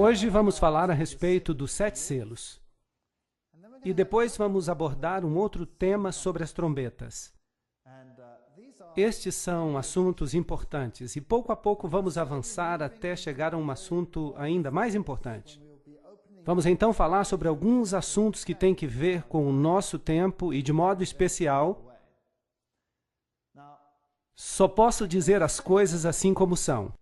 Hoje vamos falar a respeito dos 7 selos. E depois vamos abordar um outro tema sobre as trombetas. Estes são assuntos importantes e pouco a pouco vamos avançar até chegar a um assunto ainda mais importante. Vamos então falar sobre alguns assuntos que têm que ver com o nosso tempo e, de modo especial, só posso dizer as coisas assim como são.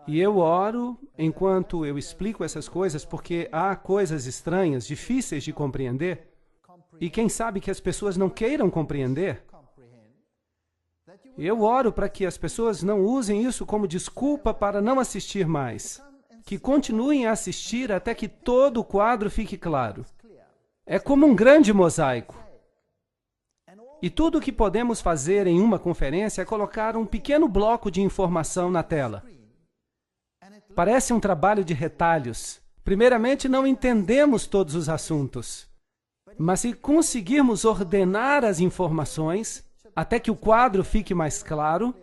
E eu oro enquanto eu explico essas coisas porque há coisas estranhas, difíceis de compreender, e quem sabe que as pessoas não queiram compreender. Eu oro para que as pessoas não usem isso como desculpa para não assistir mais, que continuem a assistir até que todo o quadro fique claro. É como um grande mosaico. E tudo o que podemos fazer em uma conferência é colocar um pequeno bloco de informação na tela. Parece um trabalho de retalhos. Primeiramente, não entendemos todos os assuntos. Mas se conseguirmos ordenar as informações até que o quadro fique mais claro,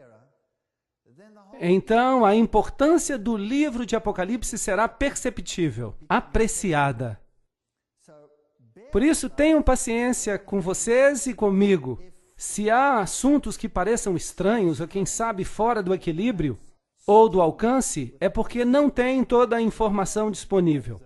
então a importância do livro de Apocalipse será perceptível, apreciada. Por isso, tenham paciência com vocês e comigo. Se há assuntos que pareçam estranhos ou, quem sabe, fora do equilíbrio ou do alcance, é porque não tem toda a informação disponível.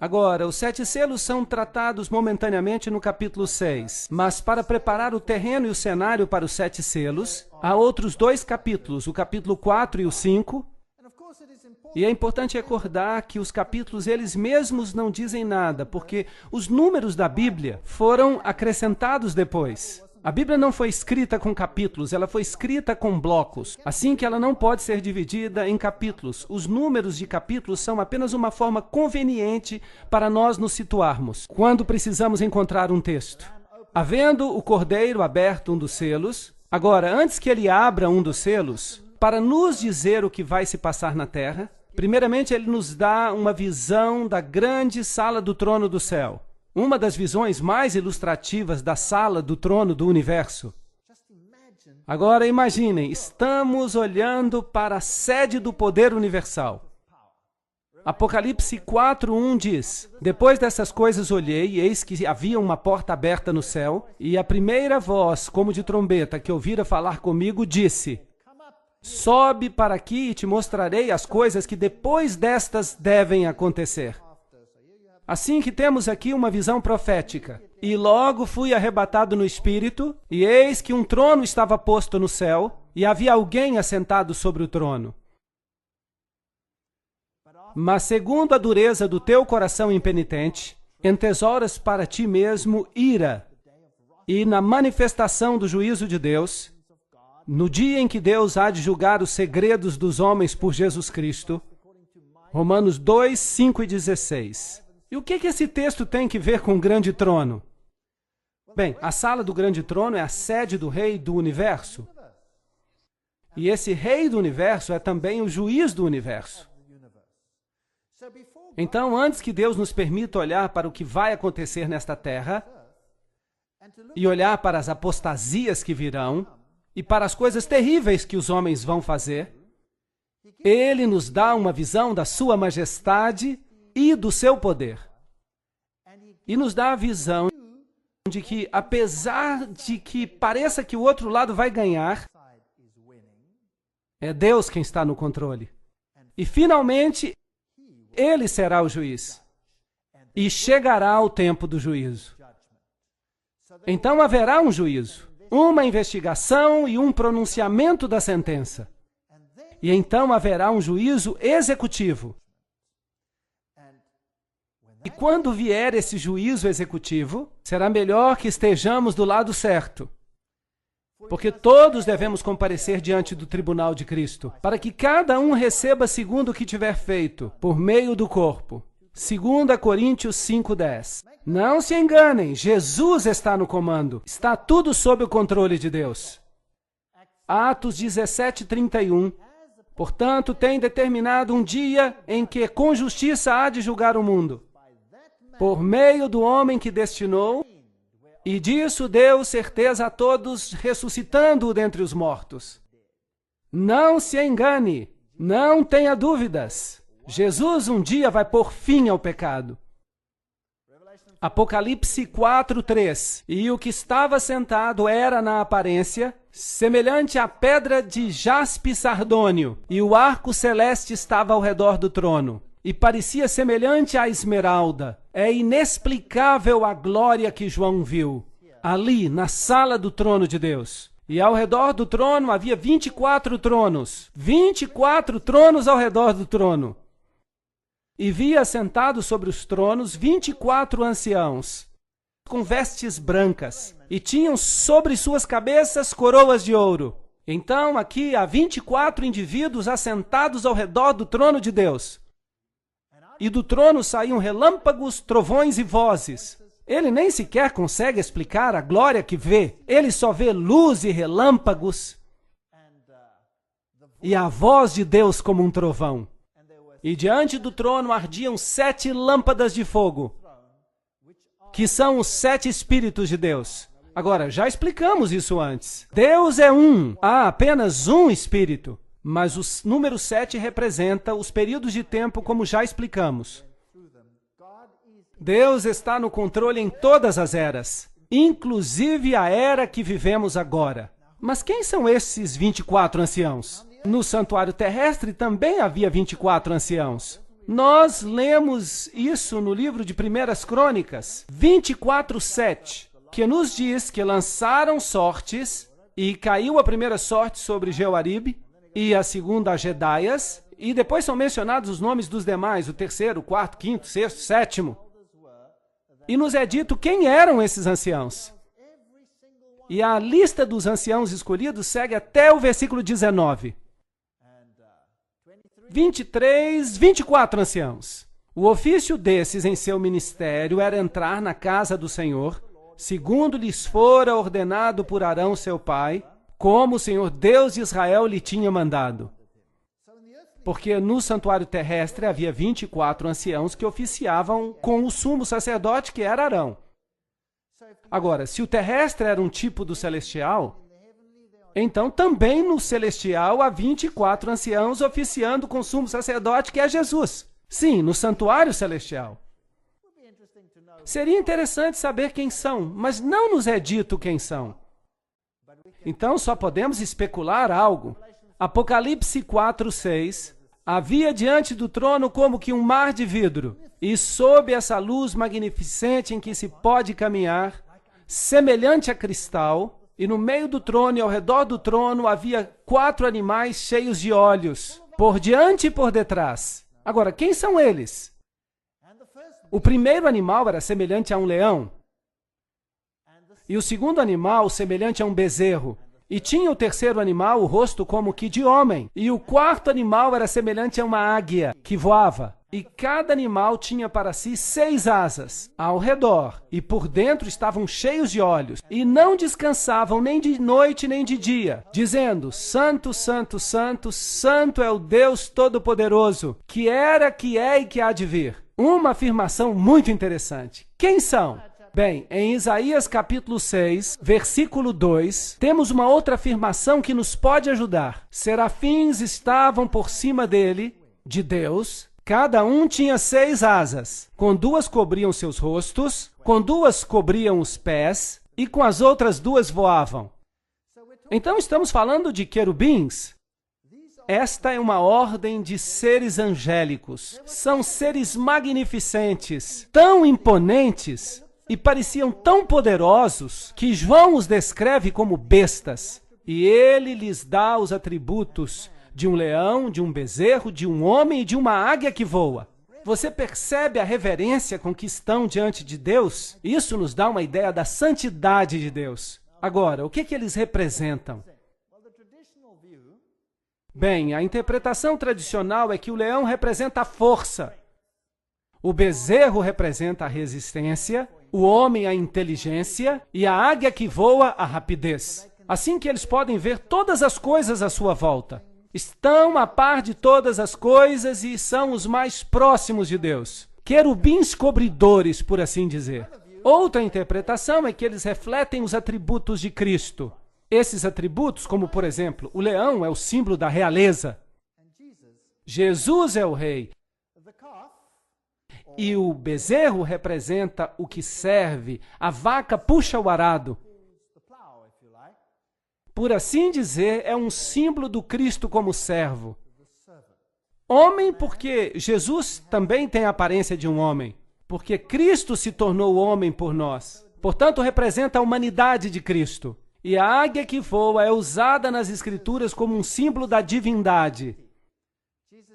Agora, os 7 selos são tratados momentaneamente no capítulo 6, mas para preparar o terreno e o cenário para os 7 selos, há outros 2 capítulos, o capítulo 4 e o 5, e é importante recordar que os capítulos eles mesmos não dizem nada, porque os números da Bíblia foram acrescentados depois. A Bíblia não foi escrita com capítulos, ela foi escrita com blocos, assim que ela não pode ser dividida em capítulos. Os números de capítulos são apenas uma forma conveniente para nós nos situarmos, quando precisamos encontrar um texto. Havendo o Cordeiro aberto um dos selos, agora, antes que ele abra um dos selos, para nos dizer o que vai se passar na terra, primeiramente ele nos dá uma visão da grande sala do trono do céu. Uma das visões mais ilustrativas da sala do trono do universo. Agora imaginem, estamos olhando para a sede do poder universal. Apocalipse 4:1 diz: Depois dessas coisas olhei, e eis que havia uma porta aberta no céu, e a primeira voz, como de trombeta, que ouvira falar comigo, disse: Sobe para aqui e te mostrarei as coisas que depois destas devem acontecer. Assim que temos aqui uma visão profética. E logo fui arrebatado no Espírito, e eis que um trono estava posto no céu, e havia alguém assentado sobre o trono. Mas segundo a dureza do teu coração impenitente, entesouras para ti mesmo ira, e na manifestação do juízo de Deus, no dia em que Deus há de julgar os segredos dos homens por Jesus Cristo, Romanos 2, 5 e 16. E o que esse texto tem que ver com o grande trono? Bem, a sala do grande trono é a sede do rei do universo. E esse rei do universo é também o juiz do universo. Então, antes que Deus nos permita olhar para o que vai acontecer nesta terra, e olhar para as apostasias que virão, e para as coisas terríveis que os homens vão fazer, Ele nos dá uma visão da sua majestade e do seu poder. E nos dá a visão de que, apesar de que pareça que o outro lado vai ganhar, é Deus quem está no controle. E, finalmente, Ele será o juiz. E chegará o tempo do juízo. Então haverá um juízo, uma investigação e um pronunciamento da sentença. E então haverá um juízo executivo. E quando vier esse juízo executivo, será melhor que estejamos do lado certo. Porque todos devemos comparecer diante do tribunal de Cristo, para que cada um receba segundo o que tiver feito, por meio do corpo. 2 Coríntios 5:10. Não se enganem, Jesus está no comando. Está tudo sob o controle de Deus. Atos 17:31. Portanto, tem determinado um dia em que com justiça há de julgar o mundo, por meio do homem que destinou, e disso deu certeza a todos, ressuscitando-o dentre os mortos. Não se engane, não tenha dúvidas. Jesus um dia vai pôr fim ao pecado. Apocalipse 4:3. E o que estava sentado era, na aparência, semelhante à pedra de jaspe sardônio, e o arco celeste estava ao redor do trono, e parecia semelhante à esmeralda. É inexplicável a glória que João viu, ali, na sala do trono de Deus. E ao redor do trono havia 24 tronos. 24 tronos ao redor do trono. E via assentados sobre os tronos 24 anciãos, com vestes brancas, e tinham sobre suas cabeças coroas de ouro. Então aqui há 24 indivíduos assentados ao redor do trono de Deus. E do trono saíam relâmpagos, trovões e vozes. Ele nem sequer consegue explicar a glória que vê. Ele só vê luz e relâmpagos e a voz de Deus como um trovão. E diante do trono ardiam 7 lâmpadas de fogo, que são os 7 Espíritos de Deus. Agora, já explicamos isso antes. Deus é um, há apenas um Espírito, mas o número 7 representa os períodos de tempo, como já explicamos. Deus está no controle em todas as eras, inclusive a era que vivemos agora. Mas quem são esses 24 anciãos? No santuário terrestre também havia 24 anciãos. Nós lemos isso no livro de 1 Crônicas, 24:7, que nos diz que lançaram sortes, e caiu a primeira sorte sobre Jeoaribe, e a segunda a Jedaias, e depois são mencionados os nomes dos demais, o terceiro, o quarto, quinto, sexto, sétimo. E nos é dito quem eram esses anciãos. E a lista dos anciãos escolhidos segue até o versículo 19. 24 anciãos. O ofício desses em seu ministério era entrar na casa do Senhor, segundo lhes fora ordenado por Arão seu pai, como o Senhor Deus de Israel lhe tinha mandado. Porque no santuário terrestre havia 24 anciãos que oficiavam com o sumo sacerdote, que era Arão. Agora, se o terrestre era um tipo do celestial, então também no celestial há 24 anciãos oficiando com o sumo sacerdote, que é Jesus. Sim, no santuário celestial. Seria interessante saber quem são, mas não nos é dito quem são. Então só podemos especular algo. Apocalipse 4:6. Havia diante do trono como que um mar de vidro, e sob essa luz magnificente em que se pode caminhar, semelhante a cristal, e no meio do trono e ao redor do trono havia 4 animais cheios de olhos, por diante e por detrás. Agora, quem são eles? O primeiro animal era semelhante a um leão, e o segundo animal semelhante a um bezerro. E tinha o terceiro animal o rosto como que de homem. E o quarto animal era semelhante a uma águia que voava. E cada animal tinha para si 6 asas ao redor. E por dentro estavam cheios de olhos. E não descansavam nem de noite nem de dia, dizendo: Santo, Santo, Santo, Santo é o Deus Todo-Poderoso, que era, que é e que há de vir. Uma afirmação muito interessante. Quem são? Bem, em Isaías capítulo 6, versículo 2, temos uma outra afirmação que nos pode ajudar. Serafins estavam por cima dele, de Deus, cada um tinha 6 asas, com 2 cobriam seus rostos, com 2 cobriam os pés, e com as outras 2 voavam. Então estamos falando de querubins. Esta é uma ordem de seres angélicos. São seres magnificentes, tão imponentes, e pareciam tão poderosos que João os descreve como bestas. E ele lhes dá os atributos de um leão, de um bezerro, de um homem e de uma águia que voa. Você percebe a reverência com que estão diante de Deus? Isso nos dá uma ideia da santidade de Deus. Agora, o que eles representam? Bem, a interpretação tradicional é que o leão representa a força, o bezerro representa a resistência, o homem a inteligência e a águia que voa a rapidez. Assim que eles podem ver todas as coisas à sua volta. Estão a par de todas as coisas e são os mais próximos de Deus. Querubins cobridores, por assim dizer. Outra interpretação é que eles refletem os atributos de Cristo. Esses atributos, como por exemplo, o leão é o símbolo da realeza. Jesus é o rei. E o bezerro representa o que serve. A vaca puxa o arado. Por assim dizer, é um símbolo do Cristo como servo. Homem, porque Jesus também tem a aparência de um homem. Porque Cristo se tornou homem por nós. Portanto, representa a humanidade de Cristo. E a águia que voa é usada nas Escrituras como um símbolo da divindade.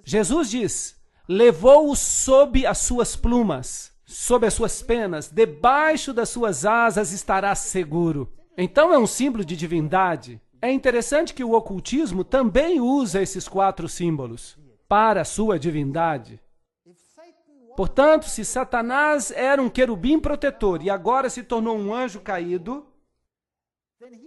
Jesus diz: levou-o sob as suas plumas, sob as suas penas, debaixo das suas asas estará seguro. Então é um símbolo de divindade. É interessante que o ocultismo também usa esses 4 símbolos para a sua divindade. Portanto, se Satanás era um querubim protetor e agora se tornou um anjo caído,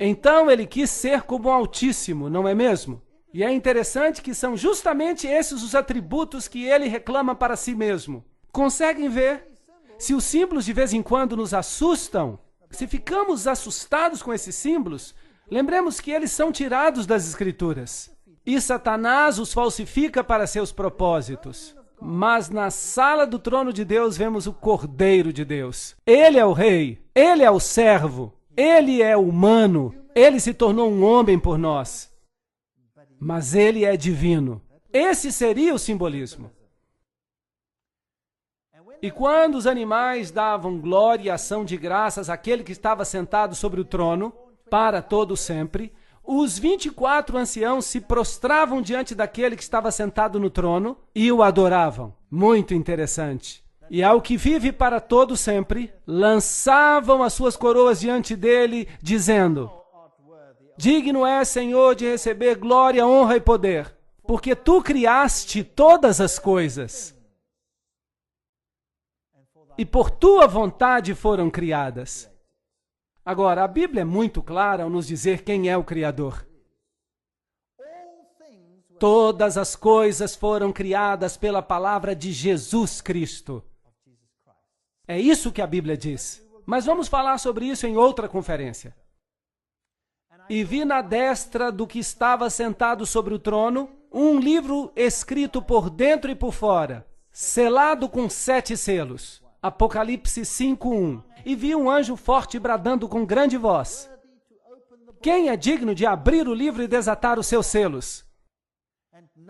então ele quis ser como o Altíssimo, não é mesmo? E é interessante que são justamente esses os atributos que ele reclama para si mesmo. Conseguem ver? Se os símbolos de vez em quando nos assustam, se ficamos assustados com esses símbolos, lembremos que eles são tirados das Escrituras. E Satanás os falsifica para seus propósitos. Mas na sala do trono de Deus vemos o Cordeiro de Deus. Ele é o rei, ele é o servo, ele é humano, ele se tornou um homem por nós. Mas ele é divino. Esse seria o simbolismo. E quando os animais davam glória e ação de graças àquele que estava sentado sobre o trono, para todo sempre, os 24 anciãos se prostravam diante daquele que estava sentado no trono e o adoravam. Muito interessante. E ao que vive para todo sempre, lançavam as suas coroas diante dele, dizendo: digno é, Senhor, de receber glória, honra e poder, porque tu criaste todas as coisas. E por tua vontade foram criadas. Agora, a Bíblia é muito clara ao nos dizer quem é o Criador. Todas as coisas foram criadas pela palavra de Jesus Cristo. É isso que a Bíblia diz. Mas vamos falar sobre isso em outra conferência. E vi na destra do que estava sentado sobre o trono um livro escrito por dentro e por fora, selado com 7 selos. Apocalipse 5:1. E vi um anjo forte bradando com grande voz: quem é digno de abrir o livro e desatar os seus selos?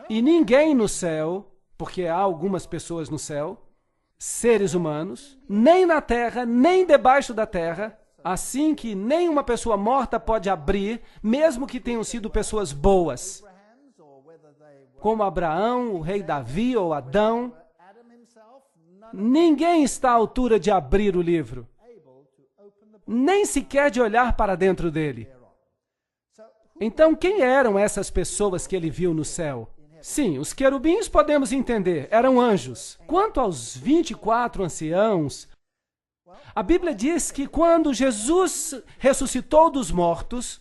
E ninguém no céu, porque há algumas pessoas no céu, seres humanos, nem na terra, nem debaixo da terra, assim que nenhuma pessoa morta pode abrir, mesmo que tenham sido pessoas boas, como Abraão, o rei Davi ou Adão. Ninguém está à altura de abrir o livro, nem sequer de olhar para dentro dele. Então, quem eram essas pessoas que ele viu no céu? Sim, os querubins podemos entender, eram anjos. Quanto aos 24 anciãos, a Bíblia diz que quando Jesus ressuscitou dos mortos,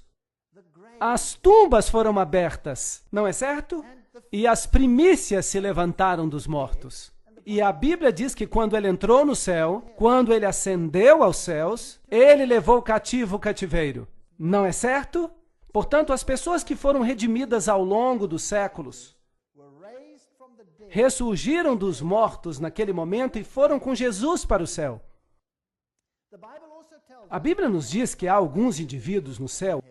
as tumbas foram abertas, não é certo? E as primícias se levantaram dos mortos. E a Bíblia diz que quando ele entrou no céu, quando ele ascendeu aos céus, ele levou cativo o cativeiro. Não é certo? Portanto, as pessoas que foram redimidas ao longo dos séculos ressurgiram dos mortos naquele momento e foram com Jesus para o céu. A Bíblia nos diz que há alguns indivíduos no céu.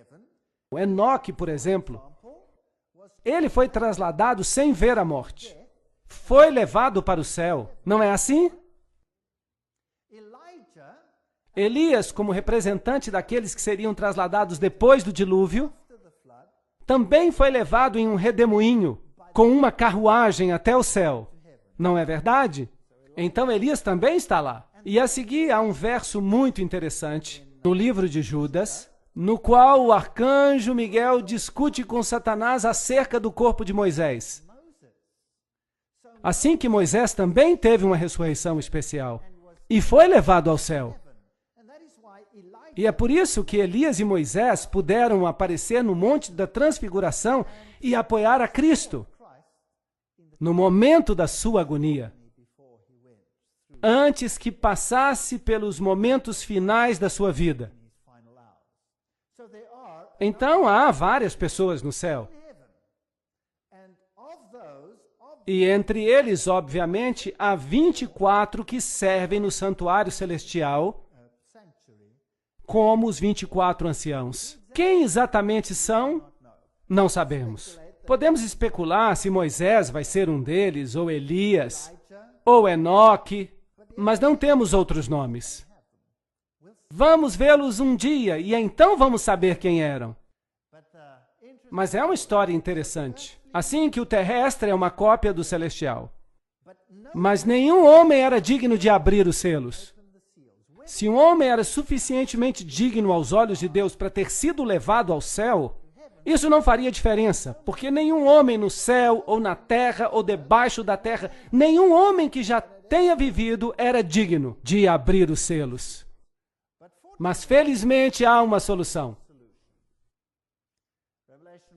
O Enoque, por exemplo, ele foi trasladado sem ver a morte. Foi levado para o céu. Não é assim? Elias, como representante daqueles que seriam trasladados depois do dilúvio, também foi levado em um redemoinho, com uma carruagem até o céu. Não é verdade? Então Elias também está lá. E a seguir há um verso muito interessante no livro de Judas, no qual o arcanjo Miguel discute com Satanás acerca do corpo de Moisés. Assim que Moisés também teve uma ressurreição especial e foi levado ao céu. E é por isso que Elias e Moisés puderam aparecer no Monte da Transfiguração e apoiar a Cristo no momento da sua agonia, antes que passasse pelos momentos finais da sua vida. Então há várias pessoas no céu. E entre eles, obviamente, há 24 que servem no santuário celestial como os 24 anciãos. Quem exatamente são? Não sabemos. Podemos especular se Moisés vai ser um deles, ou Elias, ou Enoque, mas não temos outros nomes. Vamos vê-los um dia e então vamos saber quem eram. Mas é uma história interessante. Assim que o terrestre é uma cópia do celestial. Mas nenhum homem era digno de abrir os selos. Se um homem era suficientemente digno aos olhos de Deus para ter sido levado ao céu, isso não faria diferença, porque nenhum homem no céu, ou na terra, ou debaixo da terra, nenhum homem que já tenha vivido era digno de abrir os selos. Mas felizmente há uma solução.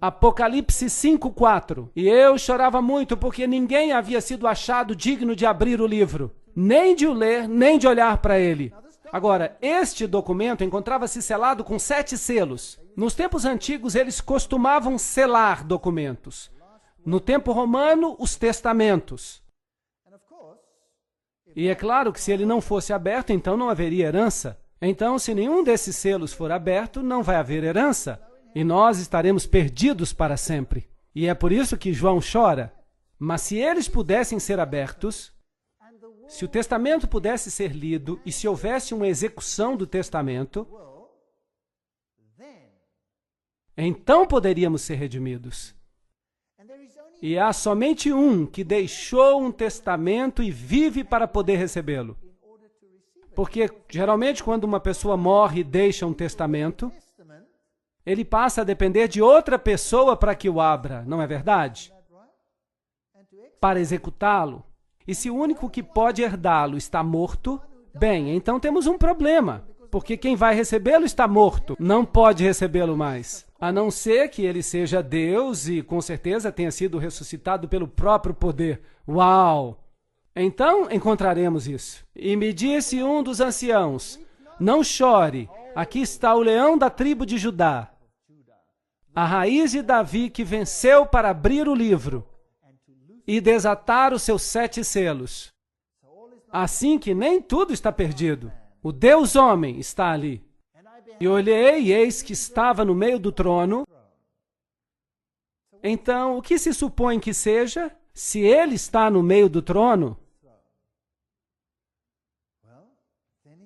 Apocalipse 5:4. E eu chorava muito porque ninguém havia sido achado digno de abrir o livro, nem de o ler, nem de olhar para ele. Agora, este documento encontrava-se selado com 7 selos. Nos tempos antigos, eles costumavam selar documentos. No tempo romano, os testamentos. E é claro que se ele não fosse aberto, então não haveria herança. Então, se nenhum desses selos for aberto, não vai haver herança. E nós estaremos perdidos para sempre. E é por isso que João chora. Mas se eles pudessem ser abertos, se o testamento pudesse ser lido e se houvesse uma execução do testamento, então poderíamos ser redimidos. E há somente um que deixou um testamento e vive para poder recebê-lo. Porque, geralmente, quando uma pessoa morre e deixa um testamento, ele passa a depender de outra pessoa para que o abra, não é verdade? Para executá-lo. E se o único que pode herdá-lo está morto, bem, então temos um problema, porque quem vai recebê-lo está morto, não pode recebê-lo mais, a não ser que ele seja Deus e com certeza tenha sido ressuscitado pelo próprio poder. Uau! Então encontraremos isso. E me disse um dos anciãos, não chore, aqui está o leão da tribo de Judá, a raiz de Davi que venceu para abrir o livro e desatar os seus 7 selos. Assim que nem tudo está perdido. O Deus homem está ali. E olhei, e eis que estava no meio do trono. Então, o que se supõe que seja? Se ele está no meio do trono,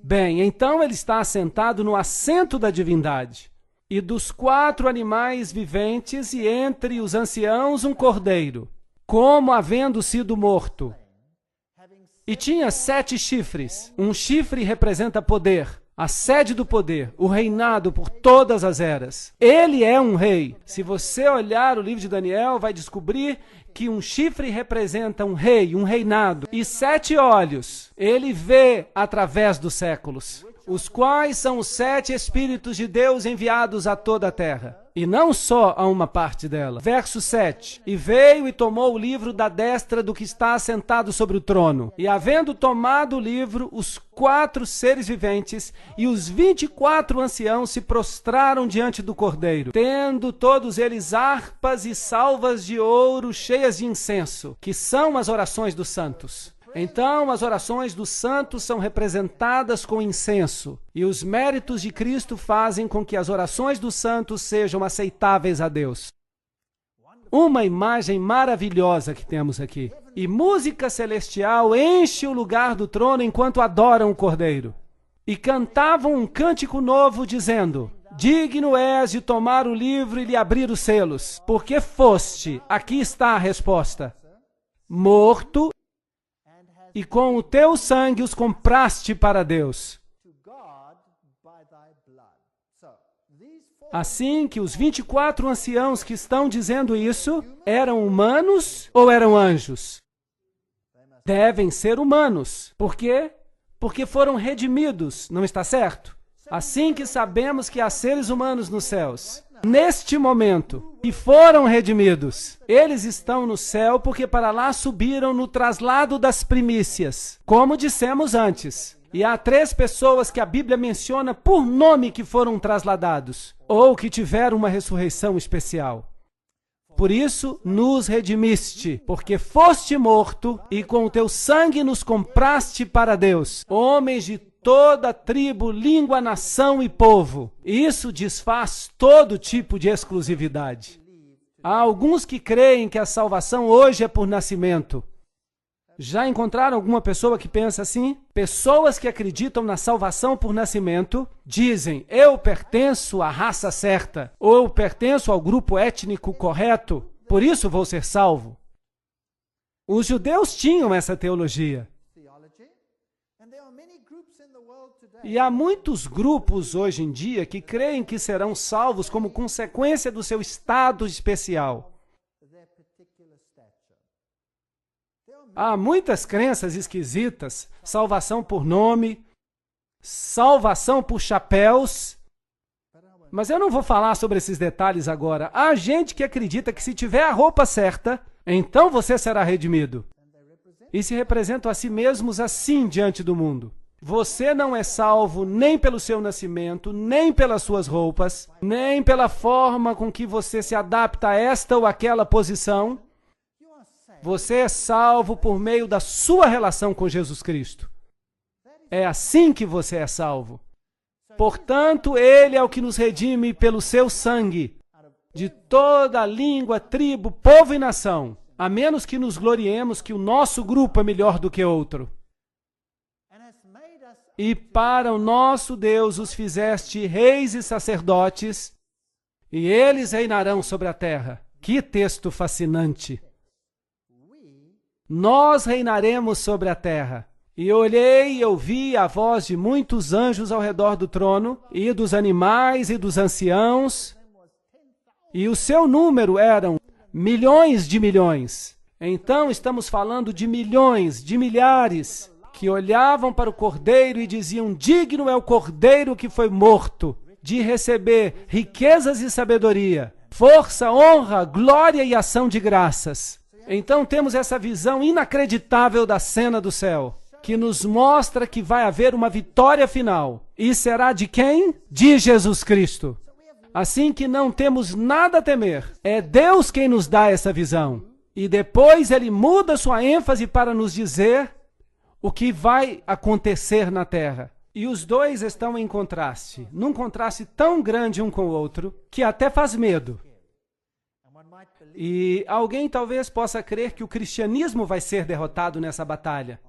bem, então ele está assentado no assento da divindade. E dos 4 animais viventes, e entre os anciãos, um cordeiro, como havendo sido morto. E tinha 7 chifres. Um chifre representa poder, a sede do poder, o reinado por todas as eras. Ele é um rei. Se você olhar o livro de Daniel, vai descobrir que um chifre representa um rei, um reinado. E 7 olhos, ele vê através dos séculos, os quais são os 7 Espíritos de Deus enviados a toda a terra. E não só a uma parte dela. Verso 7. E veio e tomou o livro da destra do que está assentado sobre o trono. E havendo tomado o livro, os 4 seres viventes e os 24 anciãos se prostraram diante do Cordeiro, tendo todos eles harpas e salvas de ouro cheias de incenso, que são as orações dos santos. Então, as orações dos santos são representadas com incenso, e os méritos de Cristo fazem com que as orações dos santos sejam aceitáveis a Deus. Uma imagem maravilhosa que temos aqui. E música celestial enche o lugar do trono enquanto adoram o Cordeiro. E cantavam um cântico novo, dizendo: digno és de tomar o livro e lhe abrir os selos, porque foste, aqui está a resposta, morto, e com o teu sangue os compraste para Deus. Assim que os 24 anciãos que estão dizendo isso, eram humanos ou eram anjos? Devem ser humanos. Por quê? Porque foram redimidos, não está certo? Assim que sabemos que há seres humanos nos céus, neste momento, que foram redimidos, eles estão no céu porque para lá subiram no traslado das primícias, como dissemos antes. E há 3 pessoas que a Bíblia menciona por nome que foram trasladados, ou que tiveram uma ressurreição especial. Por isso nos redimiste, porque foste morto e com o teu sangue nos compraste para Deus, homens de toda tribo, língua, nação e povo. Isso desfaz todo tipo de exclusividade. Há alguns que creem que a salvação hoje é por nascimento. Já encontraram alguma pessoa que pensa assim? Pessoas que acreditam na salvação por nascimento dizem: eu pertenço à raça certa, ou eu pertenço ao grupo étnico correto, por isso vou ser salvo. Os judeus tinham essa teologia. E há muitos grupos hoje em dia que creem que serão salvos como consequência do seu estado especial. Há muitas crenças esquisitas, salvação por nome, salvação por chapéus, mas eu não vou falar sobre esses detalhes agora. Há gente que acredita que se tiver a roupa certa, então você será redimido. E se representam a si mesmos assim diante do mundo. Você não é salvo nem pelo seu nascimento, nem pelas suas roupas, nem pela forma com que você se adapta a esta ou aquela posição. Você é salvo por meio da sua relação com Jesus Cristo. É assim que você é salvo. Portanto, Ele é o que nos redime pelo seu sangue, de toda língua, tribo, povo e nação, a menos que nos gloriemos que o nosso grupo é melhor do que outro. E para o nosso Deus os fizeste reis e sacerdotes, e eles reinarão sobre a terra. Que texto fascinante! Nós reinaremos sobre a terra. E olhei e ouvi a voz de muitos anjos ao redor do trono, e dos animais e dos anciãos, e o seu número eram milhões de milhões. Então estamos falando de milhões, de milhares, que olhavam para o Cordeiro e diziam: digno é o Cordeiro que foi morto, de receber riquezas e sabedoria, força, honra, glória e ação de graças. Então temos essa visão inacreditável da cena do céu, que nos mostra que vai haver uma vitória final. E será de quem? De Jesus Cristo. Assim que não temos nada a temer. É Deus quem nos dá essa visão. E depois Ele muda sua ênfase para nos dizer o que vai acontecer na terra. E os dois estão em contraste, num contraste tão grande um com o outro, que até faz medo. E alguém talvez possa crer que o cristianismo vai ser derrotado nessa batalha.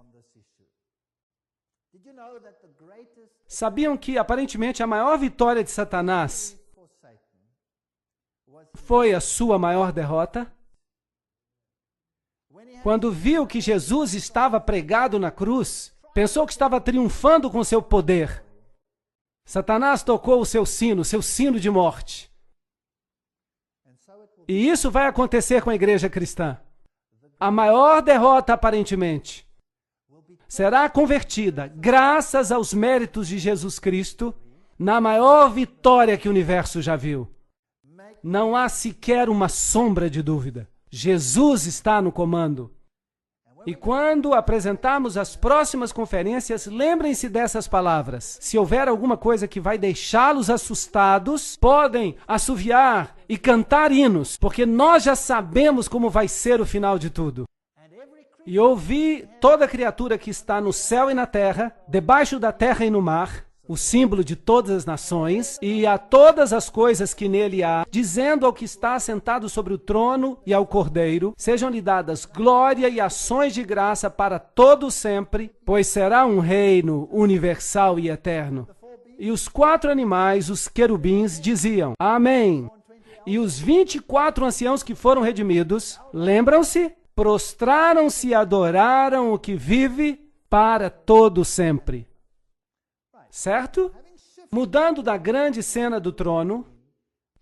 Sabiam que, aparentemente, a maior vitória de Satanás foi a sua maior derrota? Quando viu que Jesus estava pregado na cruz, pensou que estava triunfando com seu poder. Satanás tocou o seu sino de morte. E isso vai acontecer com a igreja cristã. A maior derrota, aparentemente, será convertida, graças aos méritos de Jesus Cristo, na maior vitória que o universo já viu. Não há sequer uma sombra de dúvida. Jesus está no comando. E quando apresentarmos as próximas conferências, lembrem-se dessas palavras. Se houver alguma coisa que vai deixá-los assustados, podem assoviar e cantar hinos, porque nós já sabemos como vai ser o final de tudo. E ouvi toda criatura que está no céu e na terra, debaixo da terra e no mar, o símbolo de todas as nações, e a todas as coisas que nele há, dizendo ao que está sentado sobre o trono e ao Cordeiro, sejam-lhe dadas glória e ações de graça para todo sempre, pois será um reino universal e eterno. E os 4 animais, os querubins, diziam: Amém. E os 24 anciãos que foram redimidos, lembram-se? Prostraram-se e adoraram o que vive para todo sempre. Certo? Mudando da grande cena do trono,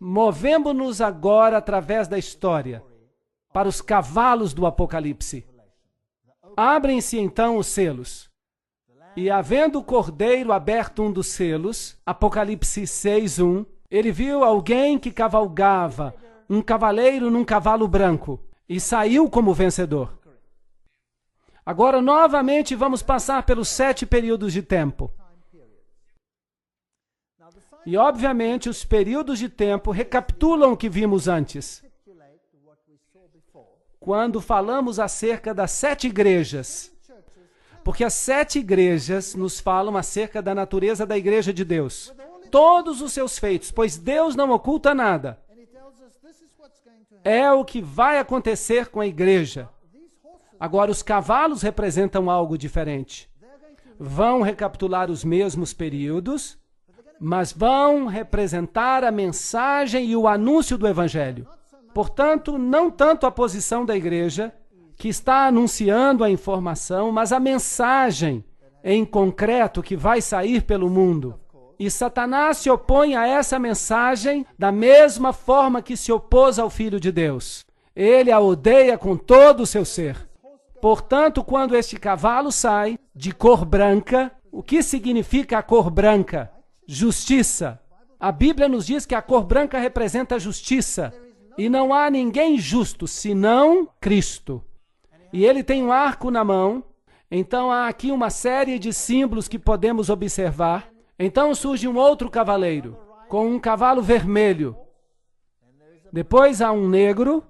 movemos-nos agora através da história para os cavalos do Apocalipse. Abrem-se então os selos. E havendo o Cordeiro aberto um dos selos, Apocalipse 6:1, ele viu alguém que cavalgava, um cavaleiro num cavalo branco, e saiu como vencedor. Agora, novamente, vamos passar pelos 7 períodos de tempo. E, obviamente, os períodos de tempo recapitulam o que vimos antes. quando falamos acerca das 7 igrejas. Porque as 7 igrejas nos falam acerca da natureza da igreja de Deus. Todos os seus feitos, pois Deus não oculta nada. É o que vai acontecer com a igreja. Agora, os cavalos representam algo diferente. Vão recapitular os mesmos períodos, mas vão representar a mensagem e o anúncio do Evangelho. Portanto, não tanto a posição da igreja, que está anunciando a informação, mas a mensagem em concreto que vai sair pelo mundo. E Satanás se opõe a essa mensagem da mesma forma que se opôs ao Filho de Deus. Ele a odeia com todo o seu ser. Portanto, quando este cavalo sai de cor branca, o que significa a cor branca? Justiça. A Bíblia nos diz que a cor branca representa a justiça. E não há ninguém justo, senão Cristo. E ele tem um arco na mão. Então há aqui uma série de símbolos que podemos observar. Então surge um outro cavaleiro, com um cavalo vermelho. Depois há um negro.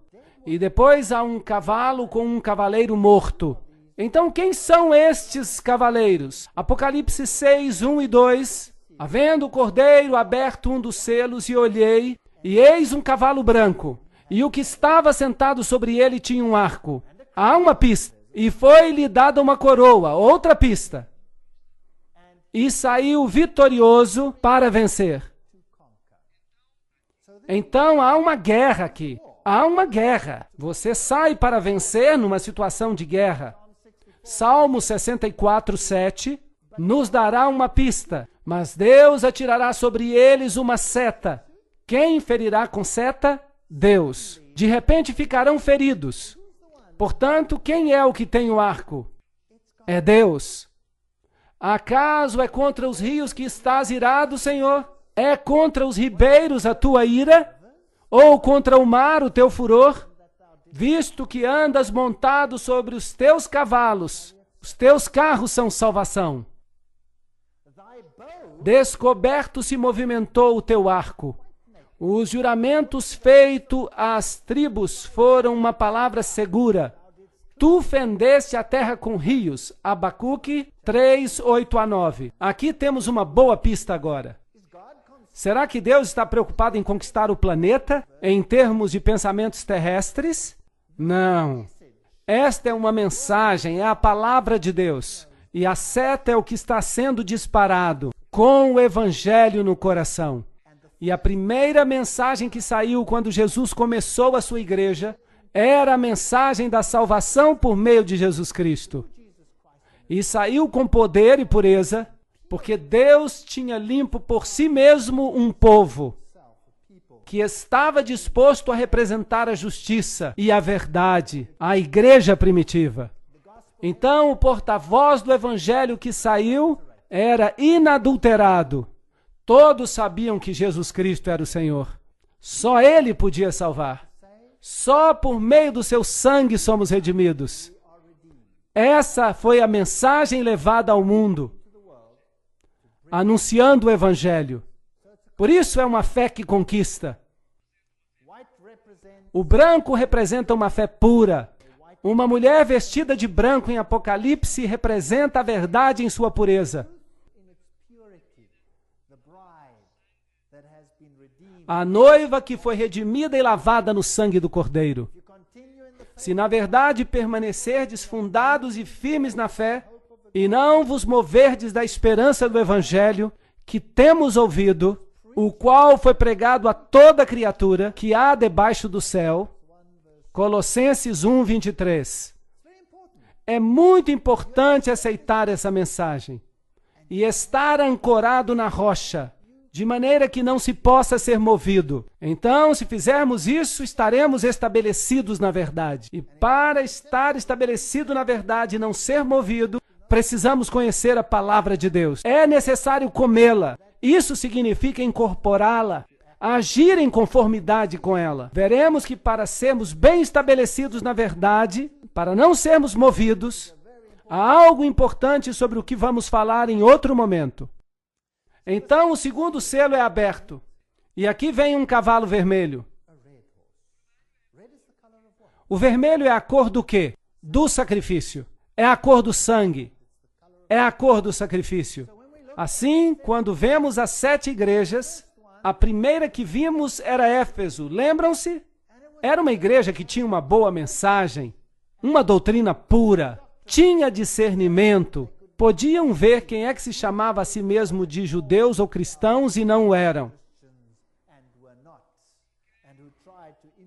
E depois há um cavalo com um cavaleiro morto. Então, quem são estes cavaleiros? Apocalipse 6, 1 e 2. Havendo o cordeiro aberto um dos selos, e olhei, e eis um cavalo branco. E o que estava sentado sobre ele tinha um arco. Há uma pista. E foi-lhe dada uma coroa, outra pista. E saiu vitorioso para vencer. Então, há uma guerra aqui. Há uma guerra. Você sai para vencer numa situação de guerra. Salmo 64, 7 nos dará uma pista. Mas Deus atirará sobre eles uma seta. Quem ferirá com seta? Deus. De repente ficarão feridos. Portanto, quem é o que tem o arco? É Deus. Acaso é contra os rios que estás irado, Senhor? É contra os ribeiros a tua ira? Ou contra o mar o teu furor? Visto que andas montado sobre os teus cavalos, os teus carros são salvação. Descoberto se movimentou o teu arco. Os juramentos feitos às tribos foram uma palavra segura. Tu fendeste a terra com rios. Abacuque 3, 8 a 9. Aqui temos uma boa pista agora. Será que Deus está preocupado em conquistar o planeta em termos de pensamentos terrestres? Não. Esta é uma mensagem, é a palavra de Deus. E a seta é o que está sendo disparado com o Evangelho no coração. E a primeira mensagem que saiu quando Jesus começou a sua igreja era a mensagem da salvação por meio de Jesus Cristo. E saiu com poder e pureza, porque Deus tinha limpo por si mesmo um povo que estava disposto a representar a justiça e a verdade, a igreja primitiva. Então, o porta-voz do evangelho que saiu era inadulterado. Todos sabiam que Jesus Cristo era o Senhor. Só Ele podia salvar. Só por meio do seu sangue somos redimidos. Essa foi a mensagem levada ao mundo, anunciando o Evangelho. Por isso é uma fé que conquista. O branco representa uma fé pura. Uma mulher vestida de branco em Apocalipse representa a verdade em sua pureza. A noiva que foi redimida e lavada no sangue do Cordeiro. Se na verdade permanecerdes fundados e firmes na fé, e não vos moverdes da esperança do Evangelho, que temos ouvido, o qual foi pregado a toda criatura que há debaixo do céu. Colossenses 1, 23. É muito importante aceitar essa mensagem e estar ancorado na rocha, de maneira que não se possa ser movido. Então, se fizermos isso, estaremos estabelecidos na verdade. E para estar estabelecido na verdade e não ser movido, precisamos conhecer a palavra de Deus. É necessário comê-la. Isso significa incorporá-la, agir em conformidade com ela. Veremos que para sermos bem estabelecidos na verdade, para não sermos movidos, há algo importante sobre o que vamos falar em outro momento. Então, o segundo selo é aberto. E aqui vem um cavalo vermelho. O vermelho é a cor do quê? Do sacrifício. É a cor do sangue. É a cor do sacrifício. Assim, quando vemos as 7 igrejas, a primeira que vimos era Éfeso. Lembram-se? Era uma igreja que tinha uma boa mensagem, uma doutrina pura, tinha discernimento. Podiam ver quem é que se chamava a si mesmo de judeus ou cristãos e não o eram.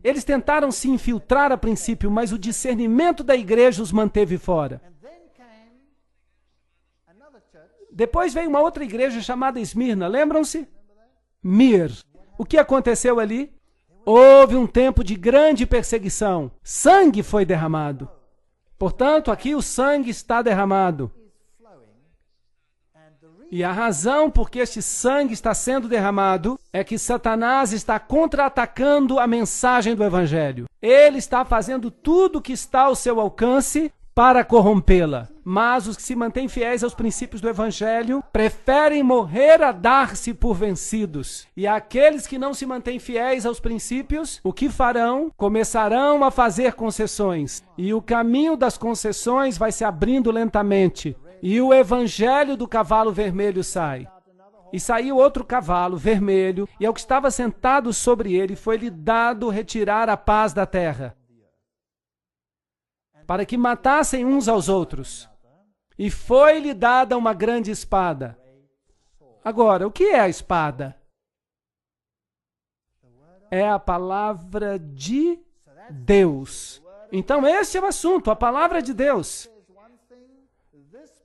Eles tentaram se infiltrar a princípio, mas o discernimento da igreja os manteve fora. Depois veio uma outra igreja chamada Esmirna, lembram-se? Mir. O que aconteceu ali? Houve um tempo de grande perseguição. Sangue foi derramado. Portanto, aqui o sangue está derramado. E a razão por que este sangue está sendo derramado é que Satanás está contra-atacando a mensagem do Evangelho. Ele está fazendo tudo o que está ao seu alcance para corrompê-la. Mas os que se mantêm fiéis aos princípios do Evangelho preferem morrer a dar-se por vencidos. E aqueles que não se mantêm fiéis aos princípios, o que farão? Começarão a fazer concessões. E o caminho das concessões vai se abrindo lentamente. E o evangelho do cavalo vermelho sai. E saiu outro cavalo vermelho, e ao que estava sentado sobre ele foi-lhe dado retirar a paz da terra, para que matassem uns aos outros. E foi-lhe dada uma grande espada. Agora, o que é a espada? É a palavra de Deus. Então, esse é o assunto, a palavra de Deus.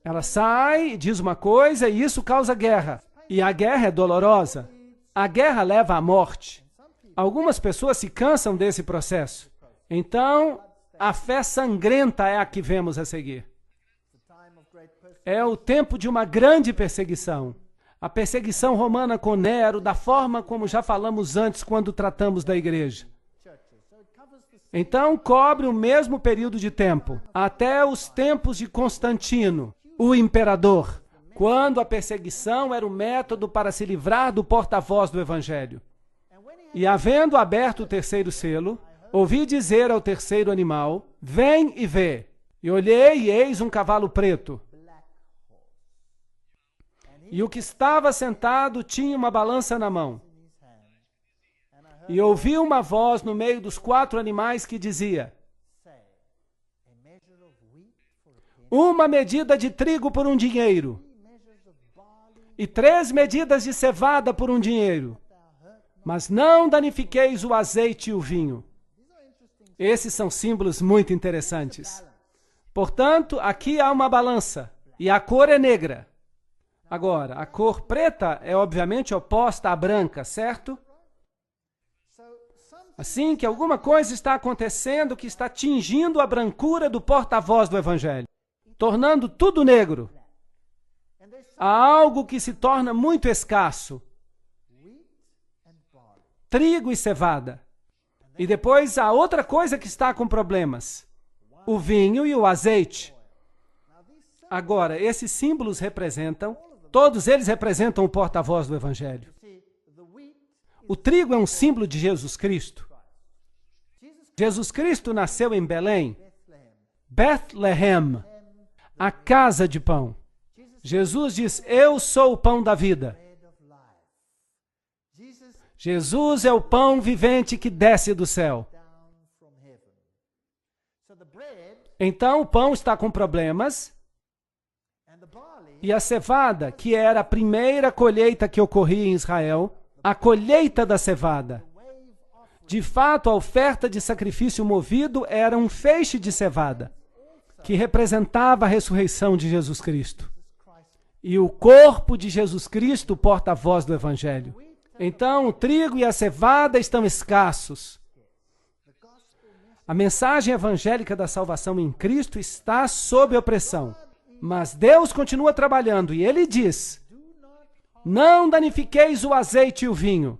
Ela sai, diz uma coisa e isso causa guerra. E a guerra é dolorosa. A guerra leva à morte. Algumas pessoas se cansam desse processo. Então, a fé sangrenta é a que vemos a seguir. É o tempo de uma grande perseguição. A perseguição romana com Nero, da forma como já falamos antes quando tratamos da igreja. Então, cobre o mesmo período de tempo, até os tempos de Constantino, o imperador, quando a perseguição era o método para se livrar do porta-voz do Evangelho. E havendo aberto o terceiro selo, ouvi dizer ao terceiro animal, vem e vê. E olhei e eis um cavalo preto. E o que estava sentado tinha uma balança na mão. E ouvi uma voz no meio dos 4 animais que dizia, uma medida de trigo por um dinheiro, e 3 medidas de cevada por um dinheiro, mas não danifiqueis o azeite e o vinho. Esses são símbolos muito interessantes. Portanto, aqui há uma balança, e a cor é negra. Agora, a cor preta é obviamente oposta à branca, certo? Assim que alguma coisa está acontecendo que está tingindo a brancura do porta-voz do Evangelho, tornando tudo negro. Há algo que se torna muito escasso. Trigo e cevada. E depois há outra coisa que está com problemas. O vinho e o azeite. Agora, esses símbolos representam, todos eles representam o porta-voz do Evangelho. O trigo é um símbolo de Jesus Cristo. Jesus Cristo nasceu em Belém, Bethlehem, a casa de pão. Jesus diz, eu sou o pão da vida. Jesus é o pão vivente que desce do céu. Então o pão está com problemas e a cevada, que era a primeira colheita que ocorria em Israel, a colheita da cevada. De fato, a oferta de sacrifício movido era um feixe de cevada, que representava a ressurreição de Jesus Cristo. E o corpo de Jesus Cristo, porta-voz do Evangelho. Então, o trigo e a cevada estão escassos. A mensagem evangélica da salvação em Cristo está sob opressão. Mas Deus continua trabalhando e Ele diz, não danifiqueis o azeite e o vinho.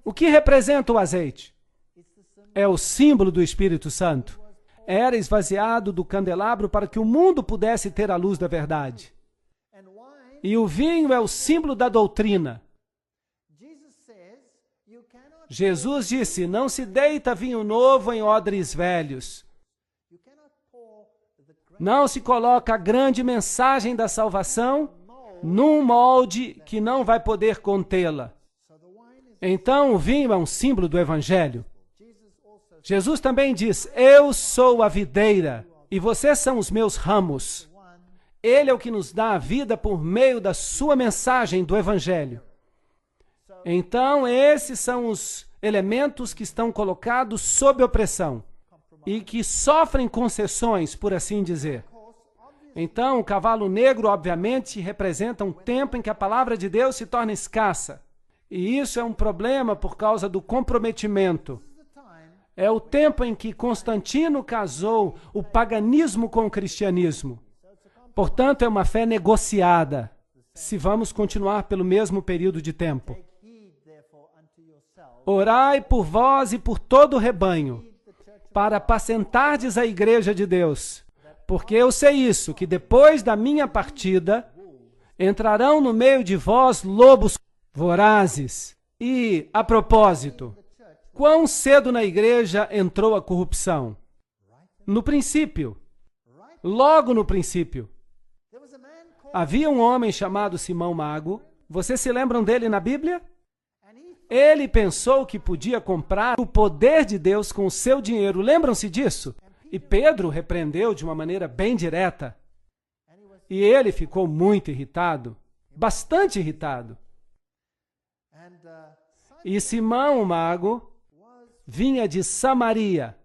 O que representa o azeite? É o símbolo do Espírito Santo. Era esvaziado do candelabro para que o mundo pudesse ter a luz da verdade. E o vinho é o símbolo da doutrina. Jesus disse, não se deita vinho novo em odres velhos. Não se coloca a grande mensagem da salvação num molde que não vai poder contê-la. Então, o vinho é um símbolo do Evangelho. Jesus também diz, eu sou a videira e vocês são os meus ramos. Ele é o que nos dá a vida por meio da sua mensagem do Evangelho. Então, esses são os elementos que estão colocados sob opressão e que sofrem concessões, por assim dizer. Então, o cavalo negro, obviamente, representa um tempo em que a palavra de Deus se torna escassa. E isso é um problema por causa do comprometimento. É o tempo em que Constantino casou o paganismo com o cristianismo. Portanto, é uma fé negociada, se vamos continuar pelo mesmo período de tempo. Orai por vós e por todo o rebanho, para apacentardes a igreja de Deus. Porque eu sei isso, que depois da minha partida, entrarão no meio de vós lobos vorazes. E, a propósito, quão cedo na igreja entrou a corrupção? No princípio. Logo no princípio. Havia um homem chamado Simão Mago. Vocês se lembram dele na Bíblia? Ele pensou que podia comprar o poder de Deus com o seu dinheiro. Lembram-se disso? E Pedro repreendeu de uma maneira bem direta. E ele ficou muito irritado, bastante irritado. E Simão, o mago, vinha de Samaria.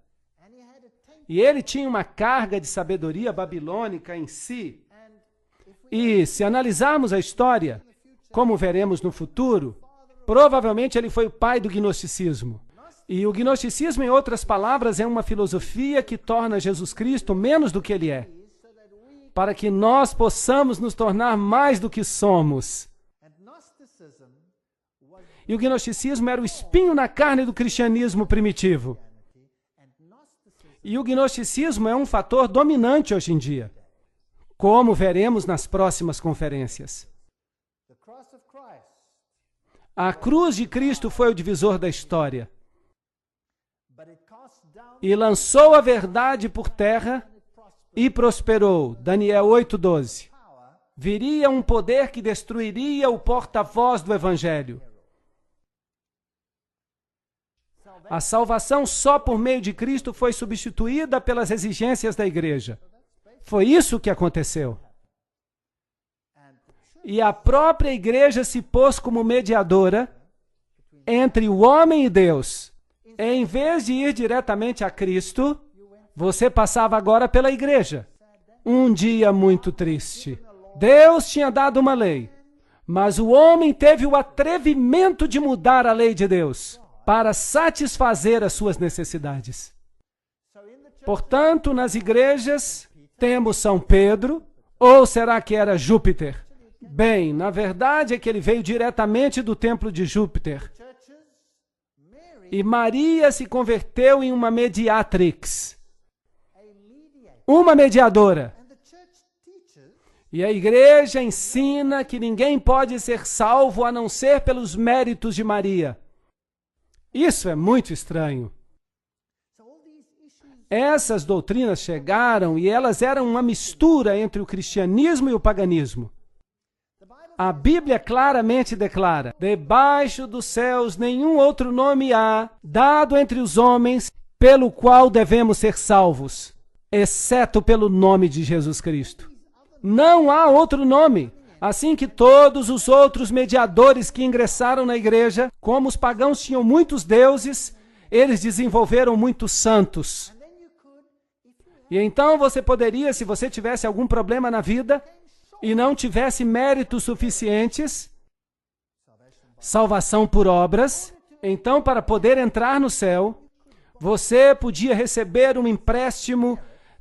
E ele tinha uma carga de sabedoria babilônica em si. E se analisarmos a história, como veremos no futuro, provavelmente ele foi o pai do gnosticismo. E o gnosticismo, em outras palavras, é uma filosofia que torna Jesus Cristo menos do que ele é, para que nós possamos nos tornar mais do que somos. E o gnosticismo era o espinho na carne do cristianismo primitivo. E o gnosticismo é um fator dominante hoje em dia, como veremos nas próximas conferências. A cruz de Cristo foi o divisor da história. E lançou a verdade por terra e prosperou. Daniel 8:12. Viria um poder que destruiria o porta-voz do Evangelho. A salvação só por meio de Cristo foi substituída pelas exigências da igreja. Foi isso que aconteceu. E a própria igreja se pôs como mediadora entre o homem e Deus. Em vez de ir diretamente a Cristo, você passava agora pela igreja. Um dia muito triste. Deus tinha dado uma lei, mas o homem teve o atrevimento de mudar a lei de Deus para satisfazer as suas necessidades. Portanto, nas igrejas, temos São Pedro, ou será que era Júpiter? Bem, na verdade é que ele veio diretamente do templo de Júpiter. E Maria se converteu em uma mediatrix, uma mediadora. E a igreja ensina que ninguém pode ser salvo a não ser pelos méritos de Maria. Isso é muito estranho. Essas doutrinas chegaram e elas eram uma mistura entre o cristianismo e o paganismo. A Bíblia claramente declara, debaixo dos céus nenhum outro nome há, dado entre os homens, pelo qual devemos ser salvos, exceto pelo nome de Jesus Cristo. Não há outro nome. Assim que todos os outros mediadores que ingressaram na igreja, como os pagãos tinham muitos deuses, eles desenvolveram muitos santos. E então você poderia, se você tivesse algum problema na vida e não tivesse méritos suficientes, salvação por obras, então para poder entrar no céu, você podia receber um empréstimo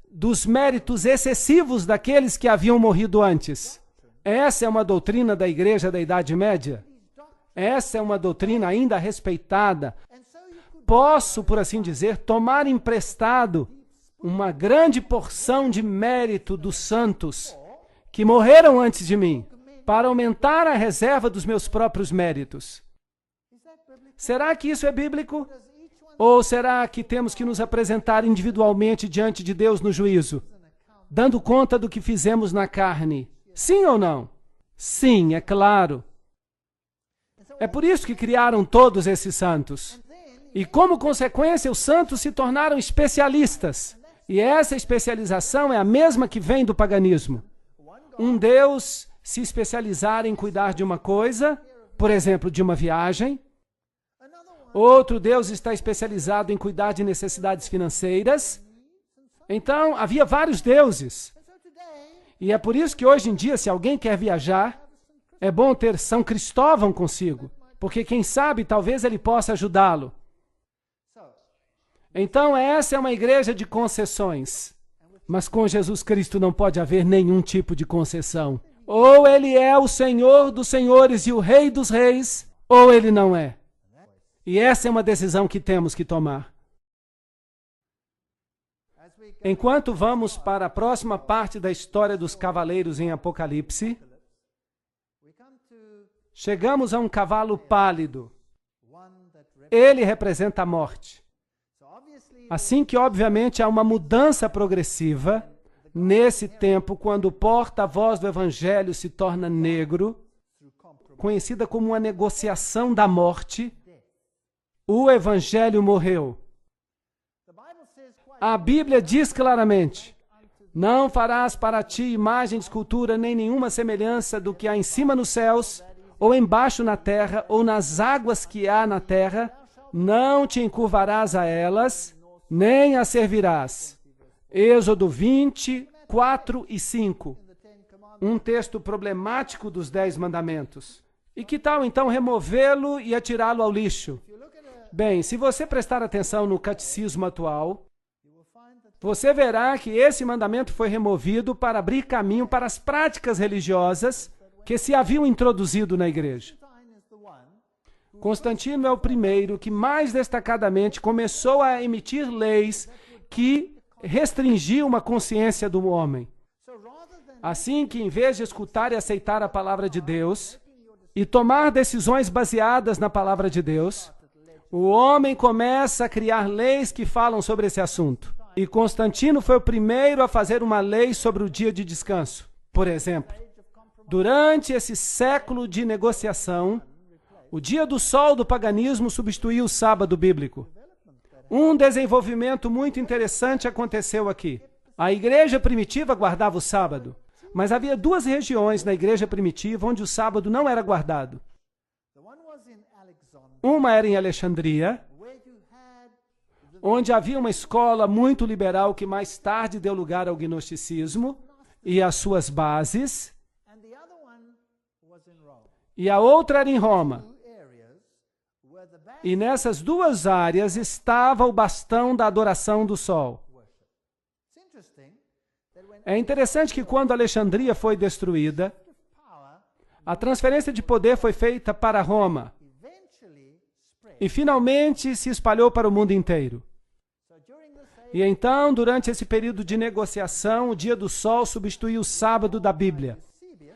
dos méritos excessivos daqueles que haviam morrido antes. Essa é uma doutrina da igreja da Idade Média. Essa é uma doutrina ainda respeitada. Posso, por assim dizer, tomar emprestado uma grande porção de mérito dos santos que morreram antes de mim, para aumentar a reserva dos meus próprios méritos. Será que isso é bíblico? Ou será que temos que nos apresentar individualmente diante de Deus no juízo, dando conta do que fizemos na carne? Sim ou não? Sim, é claro. É por isso que criaram todos esses santos. E como consequência, os santos se tornaram especialistas. E essa especialização é a mesma que vem do paganismo. Um Deus se especializar em cuidar de uma coisa, por exemplo, de uma viagem. Outro Deus está especializado em cuidar de necessidades financeiras. Então, havia vários deuses. E é por isso que hoje em dia, se alguém quer viajar, é bom ter São Cristóvão consigo, porque quem sabe, talvez ele possa ajudá-lo. Então, essa é uma igreja de concessões. Mas com Jesus Cristo não pode haver nenhum tipo de concessão. Ou ele é o Senhor dos senhores e o Rei dos reis, ou ele não é. E essa é uma decisão que temos que tomar. Enquanto vamos para a próxima parte da história dos cavaleiros em Apocalipse, chegamos a um cavalo pálido. Ele representa a morte. Assim que, obviamente, há uma mudança progressiva nesse tempo, quando o porta-voz do Evangelho se torna negro, conhecida como uma negociação da morte, o Evangelho morreu. A Bíblia diz claramente: não farás para ti imagem de escultura, nem nenhuma semelhança do que há em cima nos céus, ou embaixo na terra, ou nas águas que há na terra. Não te encurvarás a elas, nem as servirás. Êxodo 20, 4 e 5. Um texto problemático dos 10 mandamentos. E que tal então removê-lo e atirá-lo ao lixo? Bem, se você prestar atenção no catecismo atual, você verá que esse mandamento foi removido para abrir caminho para as práticas religiosas que se haviam introduzido na igreja. Constantino é o primeiro que mais destacadamente começou a emitir leis que restringiam a consciência do homem. Assim que, em vez de escutar e aceitar a palavra de Deus e tomar decisões baseadas na palavra de Deus, o homem começa a criar leis que falam sobre esse assunto. E Constantino foi o primeiro a fazer uma lei sobre o dia de descanso. Por exemplo, durante esse século de negociação, o dia do sol do paganismo substituiu o sábado bíblico. Um desenvolvimento muito interessante aconteceu aqui. A igreja primitiva guardava o sábado, mas havia duas regiões na igreja primitiva onde o sábado não era guardado. Uma era em Alexandria, onde havia uma escola muito liberal que mais tarde deu lugar ao gnosticismo e às suas bases. E a outra era em Roma. E nessas duas áreas estava o bastão da adoração do sol. É interessante que quando Alexandria foi destruída, a transferência de poder foi feita para Roma. E finalmente se espalhou para o mundo inteiro. E então, durante esse período de negociação, o dia do sol substituiu o sábado da Bíblia.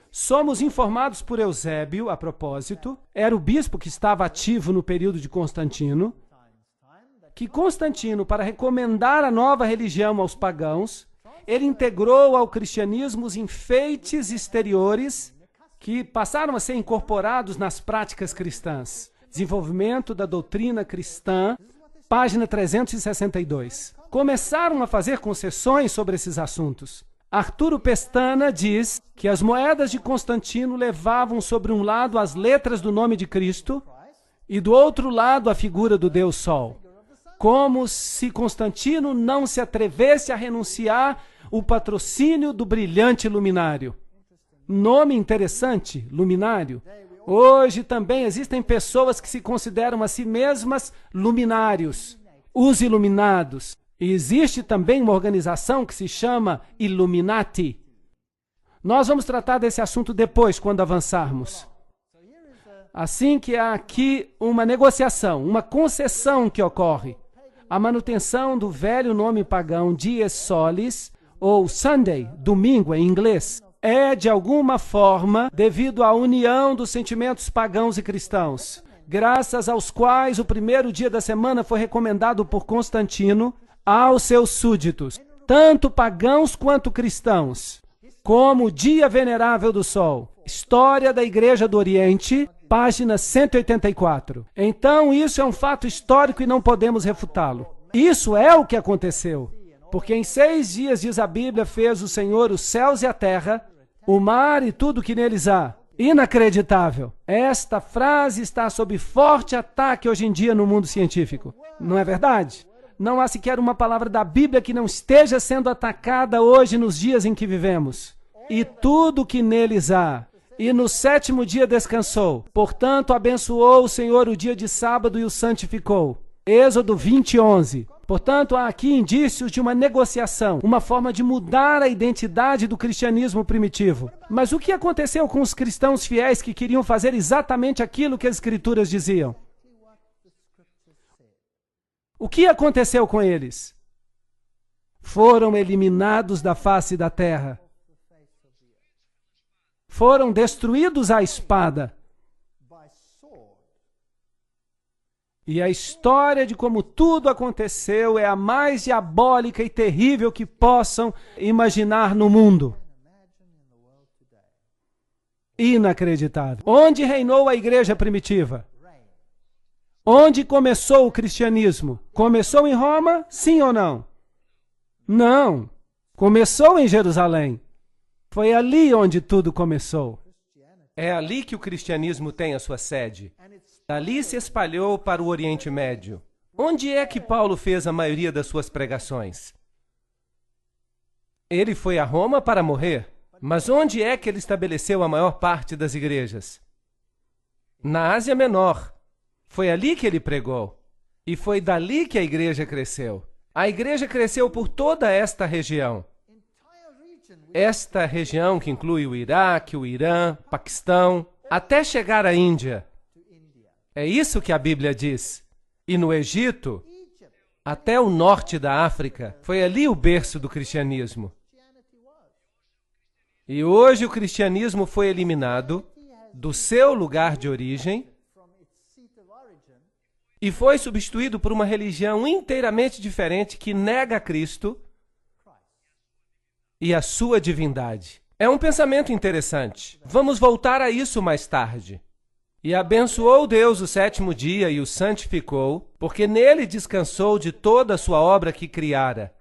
Somos informados por Eusébio, a propósito, era o bispo que estava ativo no período de Constantino, que Constantino, para recomendar a nova religião aos pagãos, ele integrou ao cristianismo os enfeites exteriores que passaram a ser incorporados nas práticas cristãs. Desenvolvimento da doutrina cristã, página 362. Começaram a fazer concessões sobre esses assuntos. Arturo Pestana diz que as moedas de Constantino levavam sobre um lado as letras do nome de Cristo e do outro lado a figura do Deus Sol. Como se Constantino não se atrevesse a renunciar o patrocínio do brilhante luminário. Nome interessante, luminário. Hoje também existem pessoas que se consideram a si mesmas luminários, os iluminados. E existe também uma organização que se chama Illuminati. Nós vamos tratar desse assunto depois, quando avançarmos. Assim que há aqui uma negociação, uma concessão que ocorre. A manutenção do velho nome pagão Dies Solis, ou Sunday, domingo em inglês, é de alguma forma devido à união dos sentimentos pagãos e cristãos. graças aos quais o primeiro dia da semana foi recomendado por Constantino aos seus súditos, tanto pagãos quanto cristãos, como o Dia Venerável do Sol. História da Igreja do Oriente, página 184. Então, isso é um fato histórico e não podemos refutá-lo. Isso é o que aconteceu. Porque em 6 dias, diz a Bíblia, fez o Senhor os céus e a terra, o mar e tudo que neles há. Inacreditável. Esta frase está sob forte ataque hoje em dia no mundo científico. Não é verdade? Não há sequer uma palavra da Bíblia que não esteja sendo atacada hoje nos dias em que vivemos. E tudo que neles há. E no 7º dia descansou. Portanto, abençoou o Senhor o dia de sábado e o santificou. Êxodo 20:11. Portanto, há aqui indícios de uma negociação, uma forma de mudar a identidade do cristianismo primitivo. Mas o que aconteceu com os cristãos fiéis que queriam fazer exatamente aquilo que as Escrituras diziam? O que aconteceu com eles? Foram eliminados da face da terra. Foram destruídos à espada. E a história de como tudo aconteceu é a mais diabólica e terrível que possam imaginar no mundo. Inacreditável. Onde reinou a igreja primitiva? Onde começou o cristianismo? Começou em Roma, sim ou não? Não. Começou em Jerusalém. Foi ali onde tudo começou. É ali que o cristianismo tem a sua sede. Dali se espalhou para o Oriente Médio. Onde é que Paulo fez a maioria das suas pregações? Ele foi a Roma para morrer. Mas onde é que ele estabeleceu a maior parte das igrejas? Na Ásia Menor. Foi ali que ele pregou. E foi dali que a igreja cresceu. A igreja cresceu por toda esta região. Esta região que inclui o Iraque, o Irã, Paquistão, até chegar à Índia. É isso que a Bíblia diz. E no Egito, até o norte da África, foi ali o berço do cristianismo. E hoje o cristianismo foi eliminado do seu lugar de origem e foi substituído por uma religião inteiramente diferente que nega Cristo e a sua divindade. É um pensamento interessante. Vamos voltar a isso mais tarde. E abençoou Deus o 7º dia e o santificou, porque nele descansou de toda a sua obra que criara.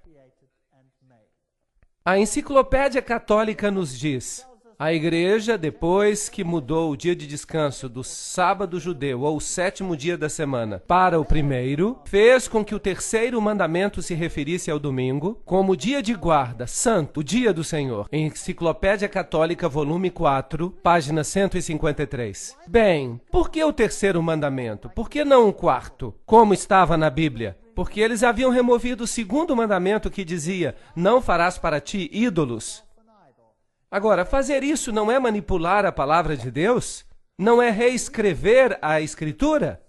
A Enciclopédia Católica nos diz: a igreja, depois que mudou o dia de descanso do sábado judeu ou o 7º dia da semana para o primeiro, fez com que o 3º mandamento se referisse ao domingo como dia de guarda, santo, o dia do Senhor. Enciclopédia Católica, volume 4, página 153. Bem, por que o 3º mandamento? Por que não o 4º, como estava na Bíblia? Porque eles haviam removido o 2º mandamento que dizia: não farás para ti ídolos. Agora, fazer isso não é manipular a palavra de Deus? Não é reescrever a Escritura?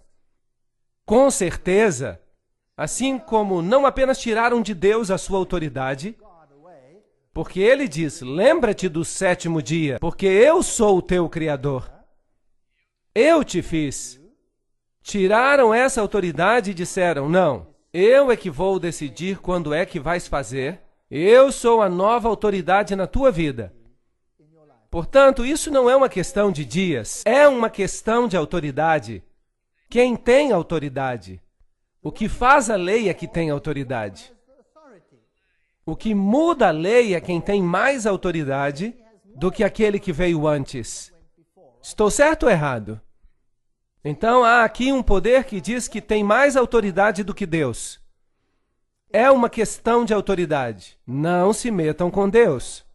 Com certeza. Assim como não apenas tiraram de Deus a sua autoridade, porque ele diz: lembra-te do 7º dia, porque eu sou o teu Criador. Eu te fiz. Tiraram essa autoridade e disseram: não, eu é que vou decidir quando é que vais fazer. Eu sou a nova autoridade na tua vida. Portanto, isso não é uma questão de dias, é uma questão de autoridade. Quem tem autoridade? O que faz a lei é que tem autoridade. O que muda a lei é quem tem mais autoridade do que aquele que veio antes. Estou certo ou errado? Então há aqui um poder que diz que tem mais autoridade do que Deus. É uma questão de autoridade. Não se metam com Deus.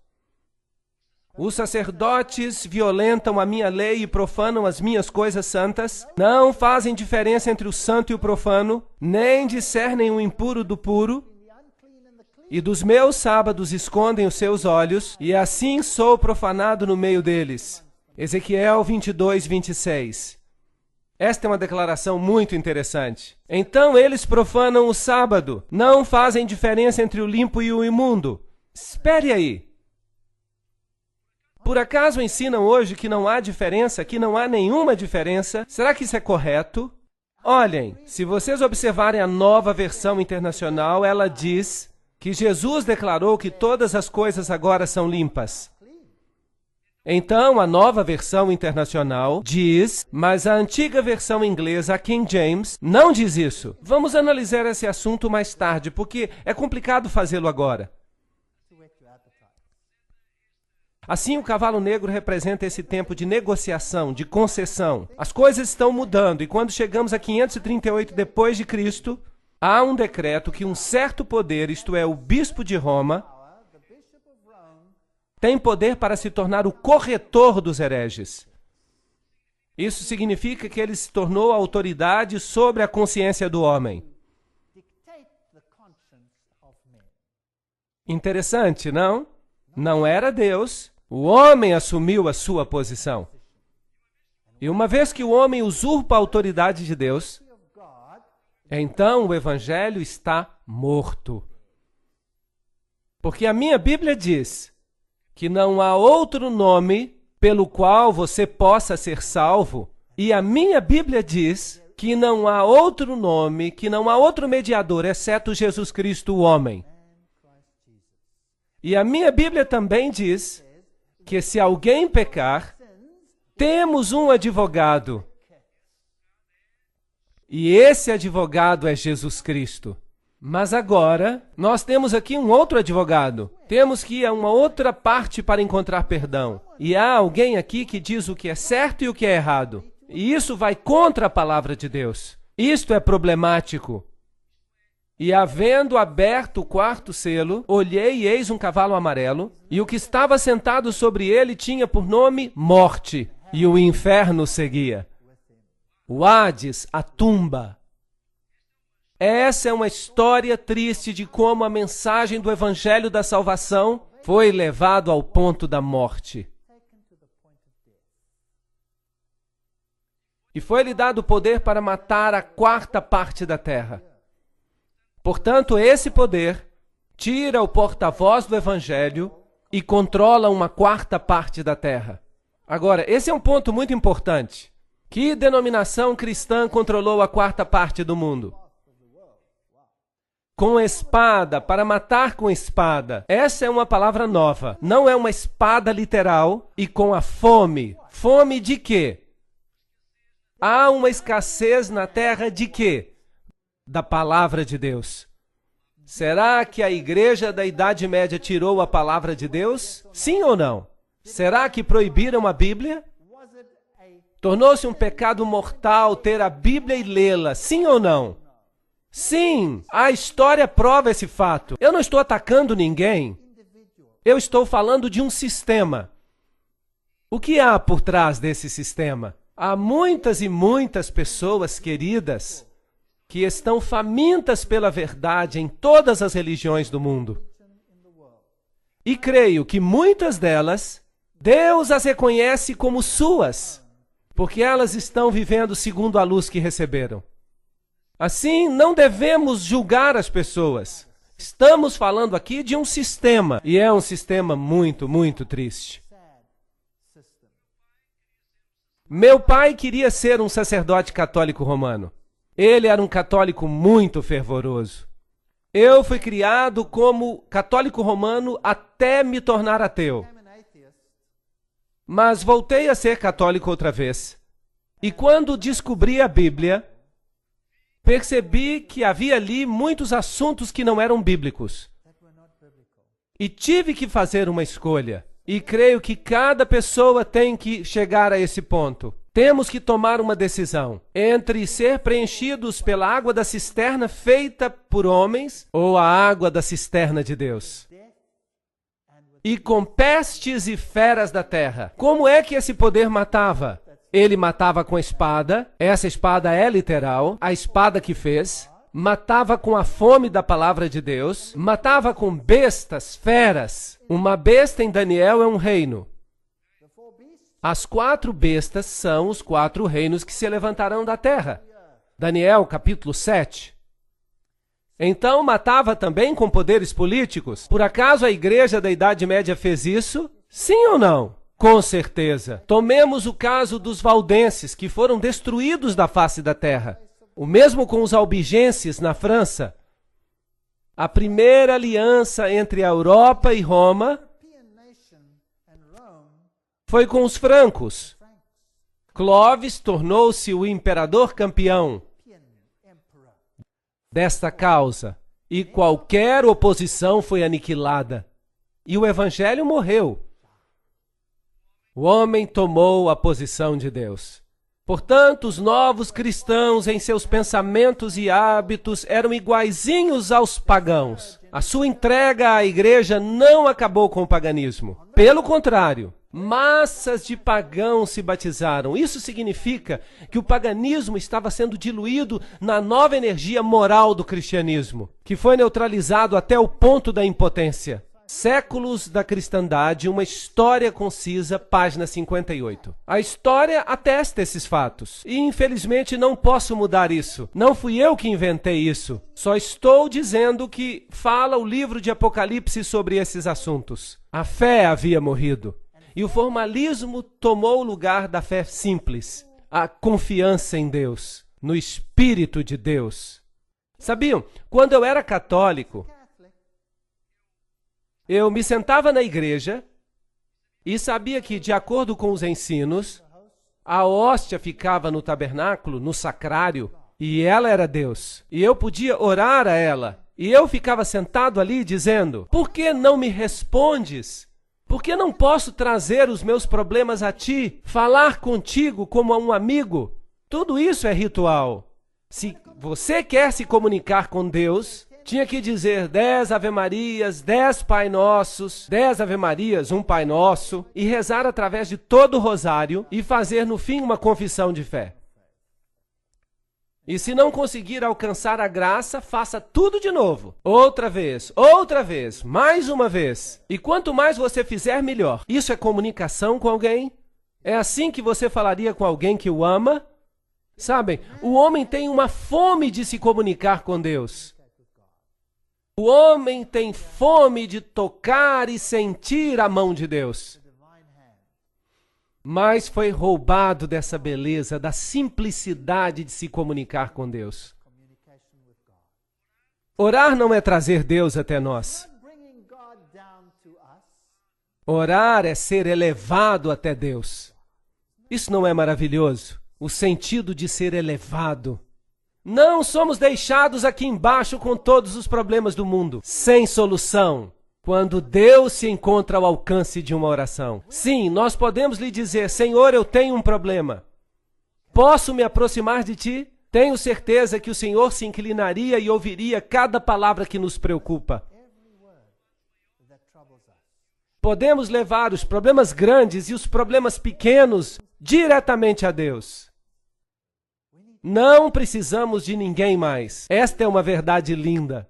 Os sacerdotes violentam a minha lei e profanam as minhas coisas santas, não fazem diferença entre o santo e o profano, nem discernem o impuro do puro, e dos meus sábados escondem os seus olhos, e assim sou profanado no meio deles. Ezequiel 22, 26. Esta é uma declaração muito interessante. Então eles profanam o sábado, não fazem diferença entre o limpo e o imundo. Espere aí. Por acaso ensinam hoje que não há diferença, que não há nenhuma diferença? Será que isso é correto? Olhem, se vocês observarem a Nova Versão Internacional, ela diz que Jesus declarou que todas as coisas agora são limpas. Então, a Nova Versão Internacional diz, mas a antiga versão inglesa, a King James, não diz isso. Vamos analisar esse assunto mais tarde, porque é complicado fazê-lo agora. Assim, o cavalo negro representa esse tempo de negociação, de concessão. As coisas estão mudando, e quando chegamos a 538 depois de Cristo, há um decreto que um certo poder, isto é, o bispo de Roma, tem poder para se tornar o corretor dos hereges. Isso significa que ele se tornou a autoridade sobre a consciência do homem. Interessante, não? Não era Deus, o homem assumiu a sua posição. E uma vez que o homem usurpa a autoridade de Deus, então o evangelho está morto. Porque a minha Bíblia diz que não há outro nome pelo qual você possa ser salvo, e a minha Bíblia diz que não há outro nome, que não há outro mediador, exceto Jesus Cristo, o homem. E a minha Bíblia também diz que se alguém pecar, temos um advogado. E esse advogado é Jesus Cristo. Mas agora, nós temos aqui um outro advogado. Temos que ir a uma outra parte para encontrar perdão. E há alguém aqui que diz o que é certo e o que é errado. E isso vai contra a palavra de Deus. Isto é problemático. E havendo aberto o quarto selo, olhei e eis um cavalo amarelo, e o que estava sentado sobre ele tinha por nome Morte, e o inferno seguia. O Hades, a tumba. Essa é uma história triste de como a mensagem do Evangelho da Salvação foi levado ao ponto da morte. E foi-lhe dado o poder para matar a quarta parte da terra. Portanto, esse poder tira o porta-voz do Evangelho e controla uma quarta parte da terra. Agora, esse é um ponto muito importante. Que denominação cristã controlou a quarta parte do mundo? Com espada, para matar com espada. Essa é uma palavra nova. Não é uma espada literal. E com a fome. Fome de quê? Há uma escassez na terra de quê? Da palavra de Deus. Será que a igreja da Idade Média tirou a palavra de Deus? Sim ou não? Será que proibiram a Bíblia? Tornou-se um pecado mortal ter a Bíblia e lê-la? Sim ou não? Sim, a história prova esse fato. Eu não estou atacando ninguém. Eu estou falando de um sistema. O que há por trás desse sistema? Há muitas e muitas pessoas queridas que estão famintas pela verdade em todas as religiões do mundo. E creio que muitas delas, Deus as reconhece como suas, porque elas estão vivendo segundo a luz que receberam. Assim, não devemos julgar as pessoas. Estamos falando aqui de um sistema, e é um sistema muito, muito triste. Meu pai queria ser um sacerdote católico romano. Ele era um católico muito fervoroso. Eu fui criado como católico romano até me tornar ateu. Mas voltei a ser católico outra vez. E quando descobri a Bíblia, percebi que havia ali muitos assuntos que não eram bíblicos. E tive que fazer uma escolha. E creio que cada pessoa tem que chegar a esse ponto. Temos que tomar uma decisão entre ser preenchidos pela água da cisterna feita por homens ou a água da cisterna de Deus. E com pestes e feras da terra. Como é que esse poder matava? Ele matava com espada, essa espada é literal, a espada que fez. Matava com a fome da palavra de Deus, matava com bestas, feras. Uma besta em Daniel é um reino. As 4 bestas são os 4 reinos que se levantarão da terra. Daniel, capítulo 7. Então, matava também com poderes políticos. Por acaso a igreja da Idade Média fez isso? Sim ou não? Com certeza. Tomemos o caso dos valdenses, que foram destruídos da face da terra. O mesmo com os albigenses na França. A primeira aliança entre a Europa e Roma foi com os francos. Clovis tornou-se o imperador campeão desta causa, e qualquer oposição foi aniquilada. E o evangelho morreu. O homem tomou a posição de Deus. Portanto, os novos cristãos, em seus pensamentos e hábitos, eram iguaizinhos aos pagãos. A sua entrega à igreja não acabou com o paganismo. Pelo contrário, massas de pagãos se batizaram. Isso significa que o paganismo estava sendo diluído na nova energia moral do cristianismo, que foi neutralizado até o ponto da impotência. Séculos da cristandade, uma história concisa, página 58. A história atesta esses fatos. E, infelizmente, não posso mudar isso. Não fui eu que inventei isso. Só estou dizendo que fala o livro de Apocalipse sobre esses assuntos. A fé havia morrido. E o formalismo tomou o lugar da fé simples. A confiança em Deus, no Espírito de Deus. Sabiam? Quando eu era católico, eu me sentava na igreja e sabia que, de acordo com os ensinos, a hóstia ficava no tabernáculo, no sacrário, e ela era Deus. E eu podia orar a ela. E eu ficava sentado ali dizendo: por que não me respondes? Por que não posso trazer os meus problemas a ti, falar contigo como a um amigo? Tudo isso é ritual. Se você quer se comunicar com Deus, tinha que dizer 10 Ave-Marias, 10 Pai Nossos, 10 Ave-Marias, um Pai Nosso, e rezar através de todo o rosário e fazer no fim uma confissão de fé. E se não conseguir alcançar a graça, faça tudo de novo. Outra vez, mais uma vez. E quanto mais você fizer, melhor. Isso é comunicação com alguém? É assim que você falaria com alguém que o ama? Sabem, o homem tem uma fome de se comunicar com Deus. O homem tem fome de tocar e sentir a mão de Deus. Mas foi roubado dessa beleza, da simplicidade de se comunicar com Deus. Orar não é trazer Deus até nós. Orar é ser elevado até Deus. Isso não é maravilhoso? O sentido de ser elevado. Não somos deixados aqui embaixo com todos os problemas do mundo, sem solução, quando Deus se encontra ao alcance de uma oração. Sim, nós podemos lhe dizer: Senhor, eu tenho um problema. Posso me aproximar de ti? Tenho certeza que o Senhor se inclinaria e ouviria cada palavra que nos preocupa. Podemos levar os problemas grandes e os problemas pequenos diretamente a Deus. Não precisamos de ninguém mais. Esta é uma verdade linda.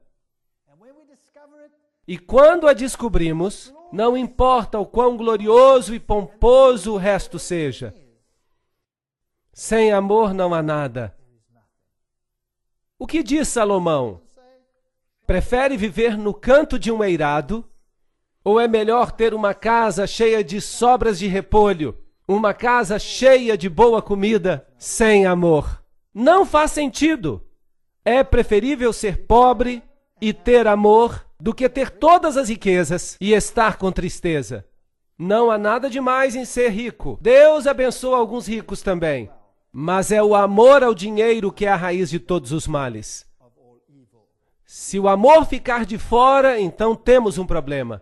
E quando a descobrimos, não importa o quão glorioso e pomposo o resto seja. Sem amor não há nada. O que diz Salomão? Prefere viver no canto de um eirado? Ou é melhor ter uma casa cheia de sobras de repolho, uma casa cheia de boa comida, sem amor? Não faz sentido. É preferível ser pobre e ter amor do que ter todas as riquezas e estar com tristeza. Não há nada demais em ser rico. Deus abençoa alguns ricos também. Mas é o amor ao dinheiro que é a raiz de todos os males. Se o amor ficar de fora, então temos um problema.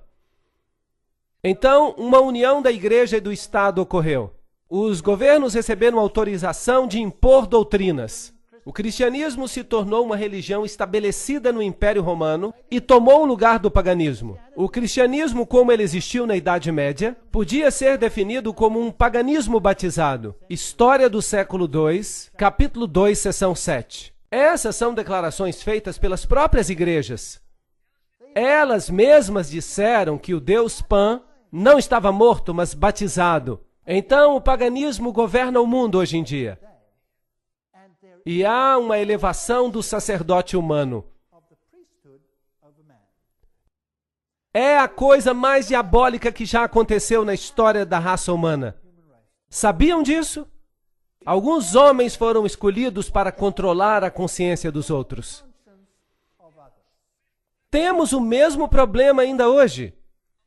Então, uma união da igreja e do Estado ocorreu. Os governos receberam autorização de impor doutrinas. O cristianismo se tornou uma religião estabelecida no Império Romano e tomou o lugar do paganismo. O cristianismo, como ele existiu na Idade Média, podia ser definido como um paganismo batizado. História do século II, capítulo 2, seção 7. Essas são declarações feitas pelas próprias igrejas. Elas mesmas disseram que o Deus Pan não estava morto, mas batizado. Então, o paganismo governa o mundo hoje em dia. E há uma elevação do sacerdote humano. É a coisa mais diabólica que já aconteceu na história da raça humana. Sabiam disso? Alguns homens foram escolhidos para controlar a consciência dos outros. Temos o mesmo problema ainda hoje.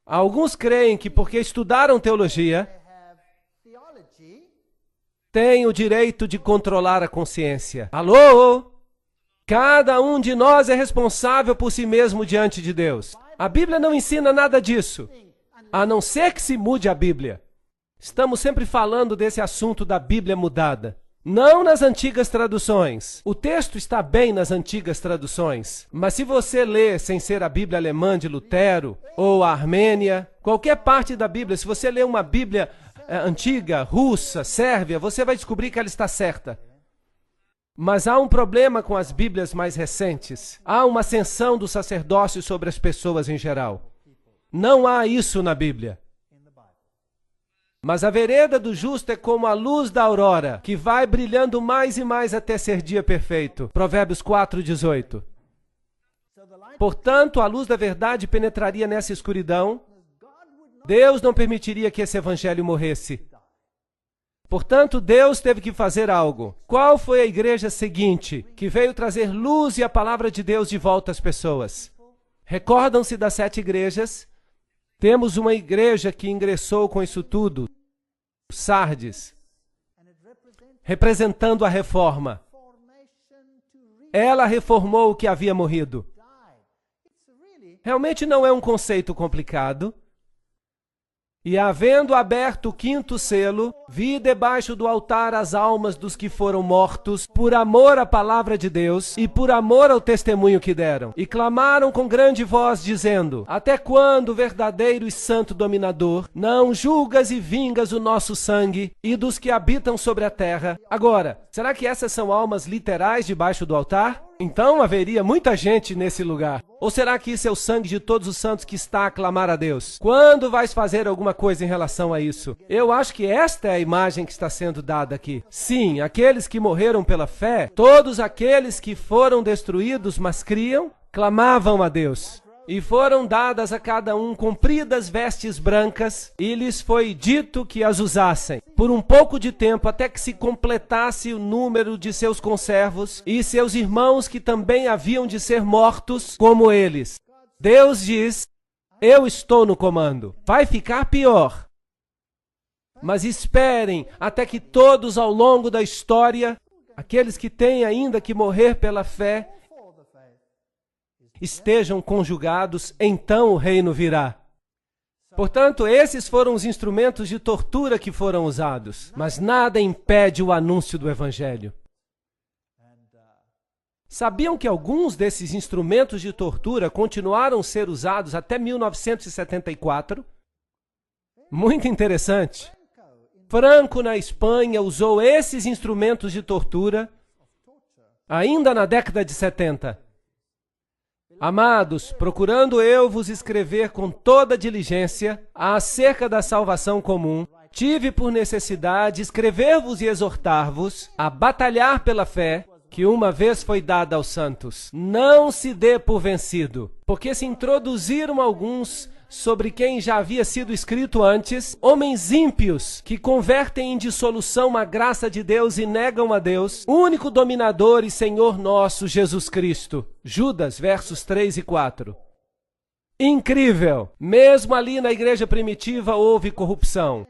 Alguns creem que porque estudaram teologia, têm o direito de controlar a consciência. Alô? Cada um de nós é responsável por si mesmo diante de Deus. A Bíblia não ensina nada disso, a não ser que se mude a Bíblia. Estamos sempre falando desse assunto da Bíblia mudada. Não nas antigas traduções. O texto está bem nas antigas traduções. Mas se você lê sem ser a Bíblia alemã de Lutero ou a Armênia, qualquer parte da Bíblia, se você lê uma Bíblia antiga, russa, sérvia, você vai descobrir que ela está certa. Mas há um problema com as Bíblias mais recentes. Há uma ascensão do sacerdócio sobre as pessoas em geral. Não há isso na Bíblia. Mas a vereda do justo é como a luz da aurora, que vai brilhando mais e mais até ser dia perfeito. Provérbios 4:18. Portanto, a luz da verdade penetraria nessa escuridão. Deus não permitiria que esse evangelho morresse. Portanto, Deus teve que fazer algo. Qual foi a igreja seguinte que veio trazer luz e a palavra de Deus de volta às pessoas? Recordam-se das 7 igrejas? Temos uma igreja que ingressou com isso tudo, Sardes, representando a reforma. Ela reformou o que havia morrido. Realmente não é um conceito complicado. E havendo aberto o 5º selo, vi debaixo do altar as almas dos que foram mortos, por amor à palavra de Deus e por amor ao testemunho que deram. E clamaram com grande voz, dizendo: Até quando, verdadeiro e santo dominador, não julgas e vingas o nosso sangue e dos que habitam sobre a terra? Agora, será que essas são almas literais debaixo do altar? Então haveria muita gente nesse lugar. Ou será que isso é o sangue de todos os santos que está a clamar a Deus? Quando vais fazer alguma coisa em relação a isso? Eu acho que esta é a imagem que está sendo dada aqui. Sim, aqueles que morreram pela fé, todos aqueles que foram destruídos, mas criam, clamavam a Deus. E foram dadas a cada um compridas vestes brancas, e lhes foi dito que as usassem, por um pouco de tempo, até que se completasse o número de seus conservos e seus irmãos que também haviam de ser mortos como eles. Deus diz: eu estou no comando. Vai ficar pior. Mas esperem até que todos ao longo da história, aqueles que têm ainda que morrer pela fé, estejam conjugados, então o reino virá. Portanto, esses foram os instrumentos de tortura que foram usados, mas nada impede o anúncio do evangelho. Sabiam que alguns desses instrumentos de tortura continuaram a ser usados até 1974? Muito interessante. Franco, na Espanha, usou esses instrumentos de tortura ainda na década de 70. Amados, procurando eu vos escrever com toda diligência acerca da salvação comum, tive por necessidade escrever-vos e exortar-vos a batalhar pela fé que uma vez foi dada aos santos. Não se dê por vencido, porque se introduziram alguns sobre quem já havia sido escrito antes, homens ímpios que convertem em dissolução a graça de Deus e negam a Deus, único dominador e Senhor nosso, Jesus Cristo. Judas, versos 3 e 4. Incrível! Mesmo ali na igreja primitiva houve corrupção.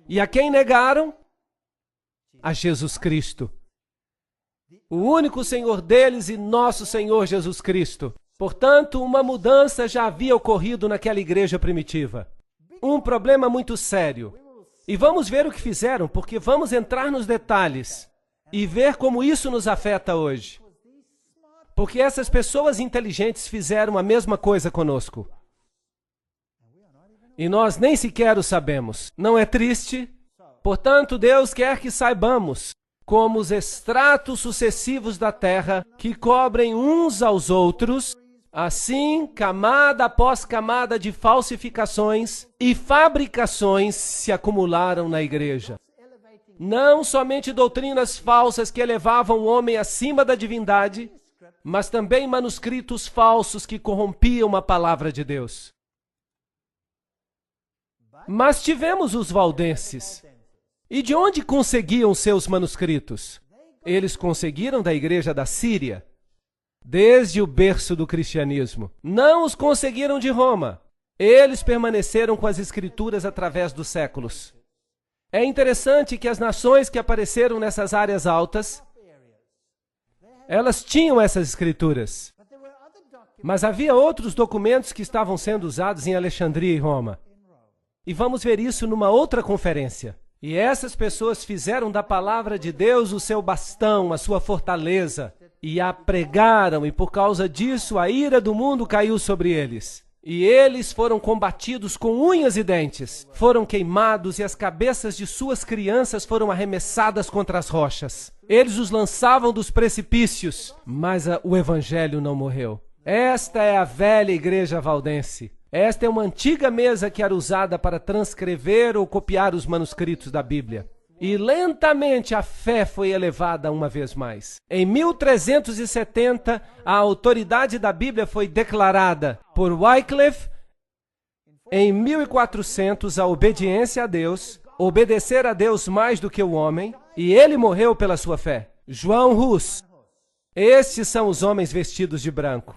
E a quem negaram? A Jesus Cristo. O único Senhor deles e nosso Senhor Jesus Cristo. Portanto, uma mudança já havia ocorrido naquela igreja primitiva. Um problema muito sério. E vamos ver o que fizeram, porque vamos entrar nos detalhes e ver como isso nos afeta hoje. Porque essas pessoas inteligentes fizeram a mesma coisa conosco. E nós nem sequer o sabemos. Não é triste? Portanto, Deus quer que saibamos, como os estratos sucessivos da terra, que cobrem uns aos outros, assim, camada após camada de falsificações e fabricações se acumularam na igreja. Não somente doutrinas falsas que elevavam o homem acima da divindade, mas também manuscritos falsos que corrompiam a palavra de Deus. Mas tivemos os valdenses. E de onde conseguiam seus manuscritos? Eles conseguiram da igreja da Síria, desde o berço do cristianismo. Não os conseguiram de Roma. Eles permaneceram com as escrituras através dos séculos. É interessante que as nações que apareceram nessas áreas altas, elas tinham essas escrituras. Mas havia outros documentos que estavam sendo usados em Alexandria e Roma. E vamos ver isso numa outra conferência. E essas pessoas fizeram da palavra de Deus o seu bastão, a sua fortaleza, e a pregaram, e por causa disso a ira do mundo caiu sobre eles. E eles foram combatidos com unhas e dentes, foram queimados e as cabeças de suas crianças foram arremessadas contra as rochas. Eles os lançavam dos precipícios, mas o evangelho não morreu. Esta é a velha igreja valdense. Esta é uma antiga mesa que era usada para transcrever ou copiar os manuscritos da Bíblia. E lentamente a fé foi elevada uma vez mais. Em 1370, a autoridade da Bíblia foi declarada por Wycliffe. Em 1400, a obediência a Deus, obedecer a Deus mais do que o homem, e ele morreu pela sua fé. João Hus. Estes são os homens vestidos de branco.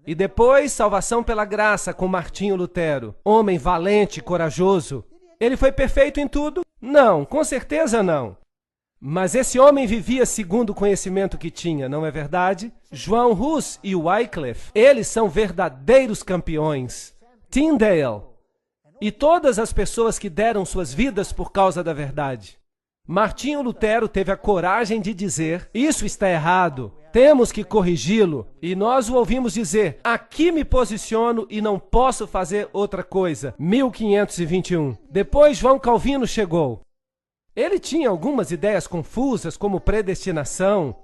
E depois, salvação pela graça com Martinho Lutero, homem valente, corajoso. Ele foi perfeito em tudo? Não, com certeza não. Mas esse homem vivia segundo o conhecimento que tinha, não é verdade? João Hus e Wycliffe, eles são verdadeiros campeões. Tyndale e todas as pessoas que deram suas vidas por causa da verdade. Martinho Lutero teve a coragem de dizer, isso está errado, temos que corrigi-lo. E nós o ouvimos dizer, aqui me posiciono e não posso fazer outra coisa. 1521. Depois João Calvino chegou. Ele tinha algumas ideias confusas, como predestinação,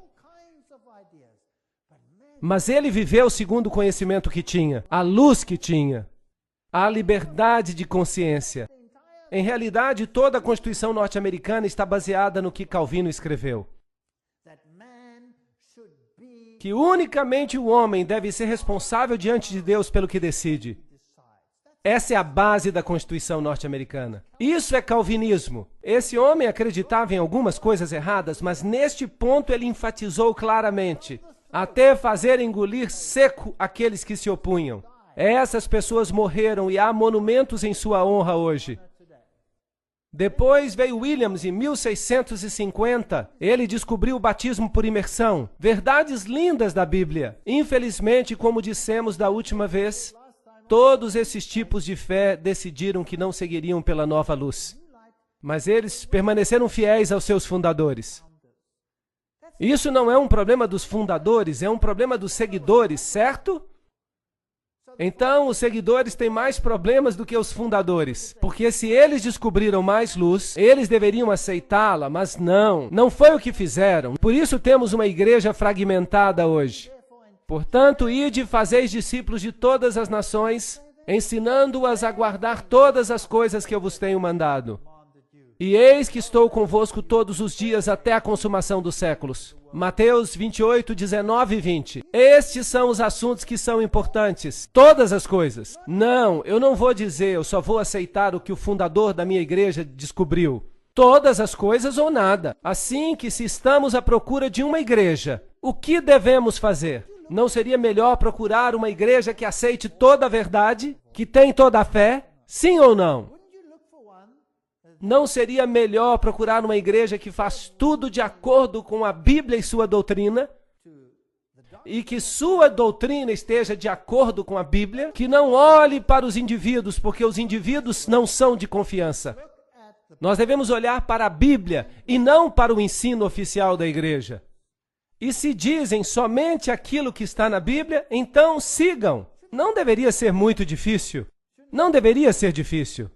mas ele viveu segundo o conhecimento que tinha, a luz que tinha, a liberdade de consciência. Em realidade, toda a Constituição norte-americana está baseada no que Calvino escreveu. Que unicamente o homem deve ser responsável diante de Deus pelo que decide. Essa é a base da Constituição norte-americana. Isso é calvinismo. Esse homem acreditava em algumas coisas erradas, mas neste ponto ele enfatizou claramente, até fazer engolir seco aqueles que se opunham. Essas pessoas morreram e há monumentos em sua honra hoje. Depois veio Williams em 1650. Ele descobriu o batismo por imersão. Verdades lindas da Bíblia. Infelizmente, como dissemos da última vez, todos esses tipos de fé decidiram que não seguiriam pela nova luz. Mas eles permaneceram fiéis aos seus fundadores. Isso não é um problema dos fundadores, é um problema dos seguidores, certo? Então, os seguidores têm mais problemas do que os fundadores, porque se eles descobriram mais luz, eles deveriam aceitá-la, mas não foi o que fizeram. Por isso temos uma igreja fragmentada hoje. Portanto, ide e fazeis discípulos de todas as nações, ensinando-as a guardar todas as coisas que eu vos tenho mandado. E eis que estou convosco todos os dias até a consumação dos séculos. Mateus 28, 19 e 20. Estes são os assuntos que são importantes. Todas as coisas. Não, eu não vou dizer, eu só vou aceitar o que o fundador da minha igreja descobriu. Todas as coisas ou nada. Assim que se estamos à procura de uma igreja, o que devemos fazer? Não seria melhor procurar uma igreja que aceite toda a verdade? Que tem toda a fé? Sim ou não? Não seria melhor procurar uma igreja que faz tudo de acordo com a Bíblia e sua doutrina? E que sua doutrina esteja de acordo com a Bíblia? Que não olhe para os indivíduos, porque os indivíduos não são de confiança. Nós devemos olhar para a Bíblia e não para o ensino oficial da igreja. E se dizem somente aquilo que está na Bíblia, então sigam. Não deveria ser muito difícil. Não deveria ser difícil.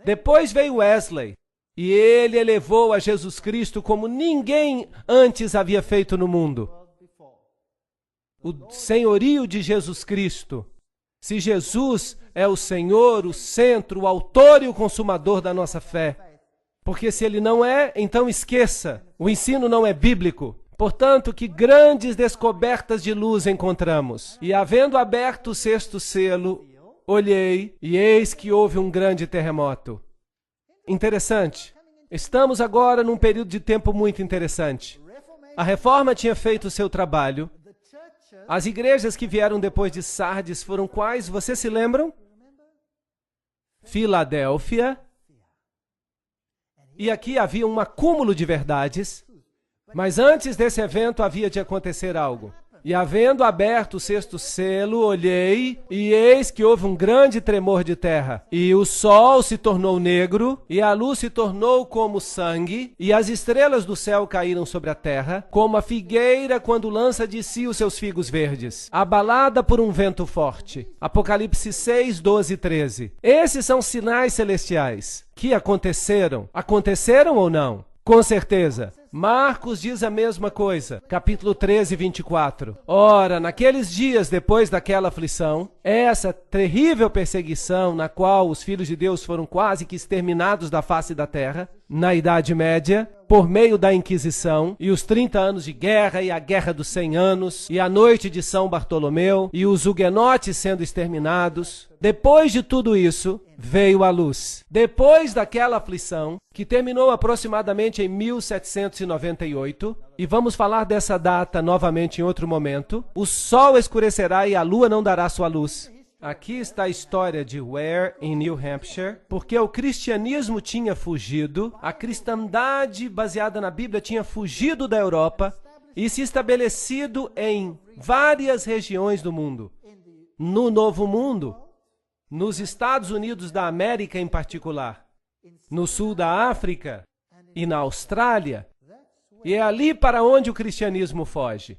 Depois veio Wesley, e ele elevou a Jesus Cristo como ninguém antes havia feito no mundo. O senhorio de Jesus Cristo. Se Jesus é o Senhor, o centro, o autor e o consumador da nossa fé. Porque se ele não é, então esqueça. O ensino não é bíblico. Portanto, que grandes descobertas de luz encontramos. E havendo aberto o sexto selo, olhei, e eis que houve um grande terremoto. Interessante. Estamos agora num período de tempo muito interessante. A Reforma tinha feito o seu trabalho. As igrejas que vieram depois de Sardes foram quais? Vocês se lembram? Filadélfia. E aqui havia um acúmulo de verdades. Mas antes desse evento havia de acontecer algo. E havendo aberto o sexto selo, olhei, e eis que houve um grande tremor de terra. E o sol se tornou negro, e a luz se tornou como sangue, e as estrelas do céu caíram sobre a terra, como a figueira quando lança de si os seus figos verdes, abalada por um vento forte. Apocalipse 6, 12 e 13. Esses são sinais celestiais que aconteceram. Aconteceram ou não? Com certeza. Marcos diz a mesma coisa, capítulo 13, 24. Ora, naqueles dias depois daquela aflição, essa terrível perseguição na qual os filhos de Deus foram quase que exterminados da face da terra, na Idade Média, por meio da Inquisição, e os 30 anos de guerra, e a Guerra dos 100 anos, e a noite de São Bartolomeu, e os huguenotes sendo exterminados. Depois de tudo isso, veio a luz. Depois daquela aflição, que terminou aproximadamente em 1798, e vamos falar dessa data novamente em outro momento, o sol escurecerá e a lua não dará sua luz. Aqui está a história de Ware, em New Hampshire, porque o cristianismo tinha fugido, a cristandade baseada na Bíblia tinha fugido da Europa e se estabelecido em várias regiões do mundo. No Novo Mundo, nos Estados Unidos da América em particular, no sul da África e na Austrália, e é ali para onde o cristianismo foge.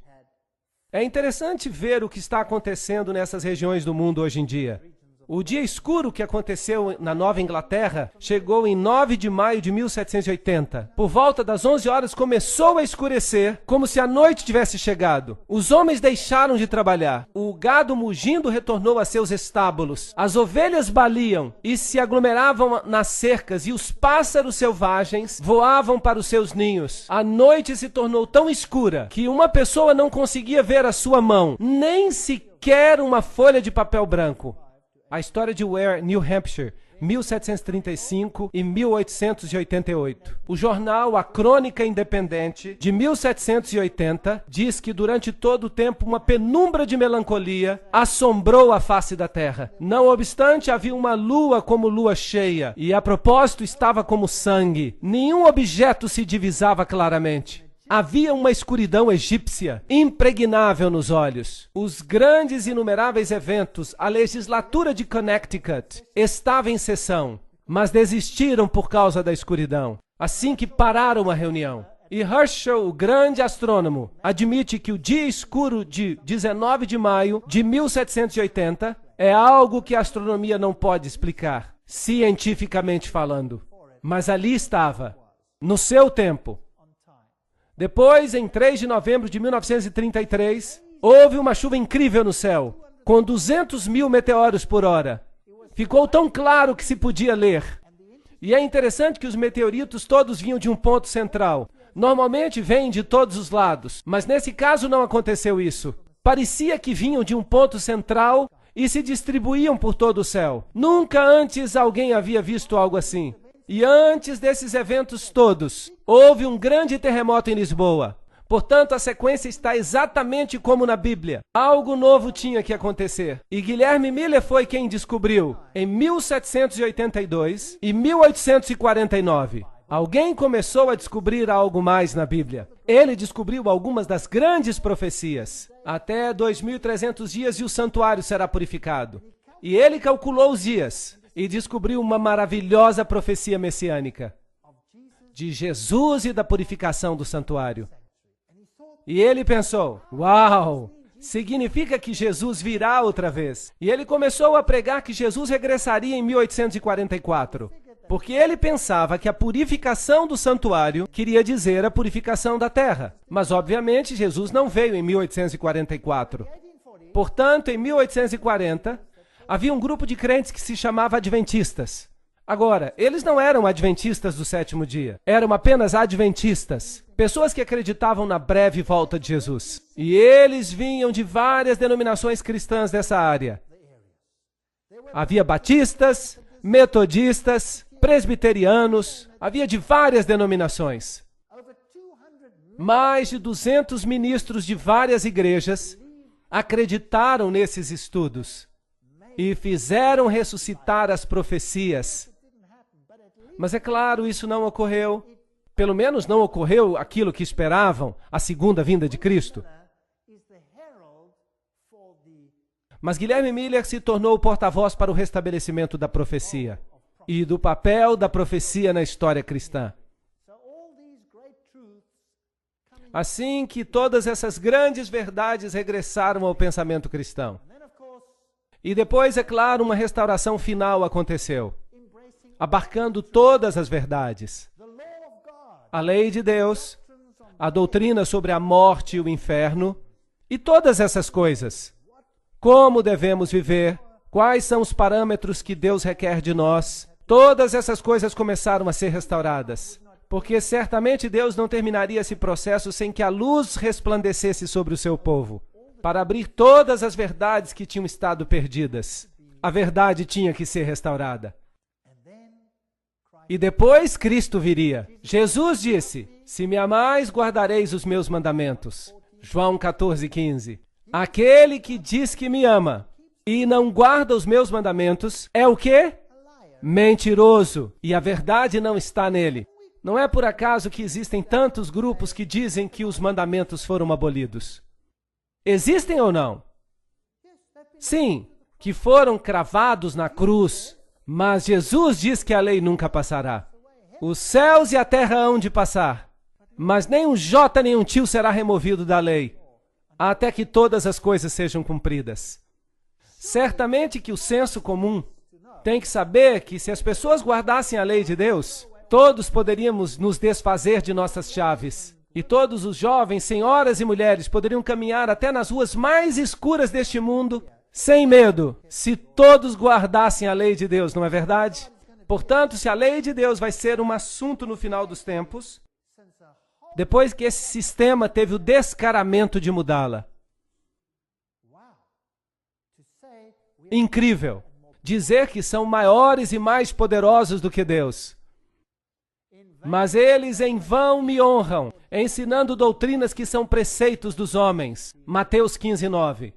É interessante ver o que está acontecendo nessas regiões do mundo hoje em dia. O dia escuro que aconteceu na Nova Inglaterra chegou em 9 de maio de 1780. Por volta das 11 horas começou a escurecer, como se a noite tivesse chegado. Os homens deixaram de trabalhar. O gado mugindo retornou a seus estábulos. As ovelhas baliam e se aglomeravam nas cercas, e os pássaros selvagens voavam para os seus ninhos. A noite se tornou tão escura que uma pessoa não conseguia ver a sua mão, nem sequer uma folha de papel branco. A história de Ware, New Hampshire, 1735 e 1888. O jornal A Crônica Independente, de 1780, diz que durante todo o tempo uma penumbra de melancolia assombrou a face da terra. Não obstante, havia uma lua como lua cheia, e a propósito estava como sangue. Nenhum objeto se divisava claramente. Havia uma escuridão egípcia, impregnável nos olhos. Os grandes e inumeráveis eventos, a legislatura de Connecticut estava em sessão, mas desistiram por causa da escuridão, assim que pararam a reunião. E Herschel, o grande astrônomo, admite que o dia escuro de 19 de maio de 1780 é algo que a astronomia não pode explicar, cientificamente falando. Mas ali estava, no seu tempo. Depois, em 3 de novembro de 1933, houve uma chuva incrível no céu, com 200 mil meteoros por hora. Ficou tão claro que se podia ler. E é interessante que os meteoritos todos vinham de um ponto central. Normalmente vêm de todos os lados, mas nesse caso não aconteceu isso. Parecia que vinham de um ponto central e se distribuíam por todo o céu. Nunca antes alguém havia visto algo assim. E antes desses eventos todos, houve um grande terremoto em Lisboa. Portanto, a sequência está exatamente como na Bíblia. Algo novo tinha que acontecer. E Guilherme Miller foi quem descobriu, em 1782 e 1849. Alguém começou a descobrir algo mais na Bíblia. Ele descobriu algumas das grandes profecias. Até 2.300 dias e o santuário será purificado. E ele calculou os dias e descobriu uma maravilhosa profecia messiânica de Jesus e da purificação do santuário. E ele pensou, uau, significa que Jesus virá outra vez. E ele começou a pregar que Jesus regressaria em 1844, porque ele pensava que a purificação do santuário queria dizer a purificação da terra. Mas, obviamente, Jesus não veio em 1844. Portanto, em 1840, havia um grupo de crentes que se chamava adventistas. Agora, eles não eram adventistas do sétimo dia, eram apenas adventistas, pessoas que acreditavam na breve volta de Jesus. E eles vinham de várias denominações cristãs dessa área. Havia batistas, metodistas, presbiterianos, havia de várias denominações. Mais de 200 ministros de várias igrejas acreditaram nesses estudos e fizeram ressuscitar as profecias. Mas é claro, isso não ocorreu. Pelo menos não ocorreu aquilo que esperavam, a segunda vinda de Cristo. Mas Guilherme Miller se tornou o porta-voz para o restabelecimento da profecia e do papel da profecia na história cristã. Assim que todas essas grandes verdades regressaram ao pensamento cristão. E depois, é claro, uma restauração final aconteceu, abarcando todas as verdades. A lei de Deus, a doutrina sobre a morte e o inferno, e todas essas coisas. Como devemos viver, quais são os parâmetros que Deus requer de nós, todas essas coisas começaram a ser restauradas. Porque certamente Deus não terminaria esse processo sem que a luz resplandecesse sobre o seu povo, para abrir todas as verdades que tinham estado perdidas. A verdade tinha que ser restaurada. E depois Cristo viria. Jesus disse: se me amais, guardareis os meus mandamentos. João 14:15. Aquele que diz que me ama e não guarda os meus mandamentos é o quê? Mentiroso. E a verdade não está nele. Não é por acaso que existem tantos grupos que dizem que os mandamentos foram abolidos. Existem ou não? Sim, que foram cravados na cruz. Mas Jesus diz que a lei nunca passará. Os céus e a terra hão de passar, mas nem um jota nem um tio será removido da lei, até que todas as coisas sejam cumpridas. Certamente que o senso comum tem que saber que se as pessoas guardassem a lei de Deus, todos poderíamos nos desfazer de nossas chaves. E todos os jovens, senhoras e mulheres, poderiam caminhar até nas ruas mais escuras deste mundo, sem medo, se todos guardassem a lei de Deus, não é verdade? Portanto, se a lei de Deus vai ser um assunto no final dos tempos, depois que esse sistema teve o descaramento de mudá-la. Incrível! Dizer que são maiores e mais poderosos do que Deus. Mas eles em vão me honram, ensinando doutrinas que são preceitos dos homens. Mateus 15:9.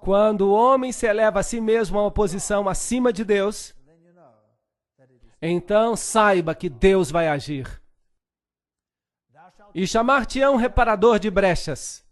Quando o homem se eleva a si mesmo a uma posição acima de Deus, então saiba que Deus vai agir. E chamar-te-ão reparador de brechas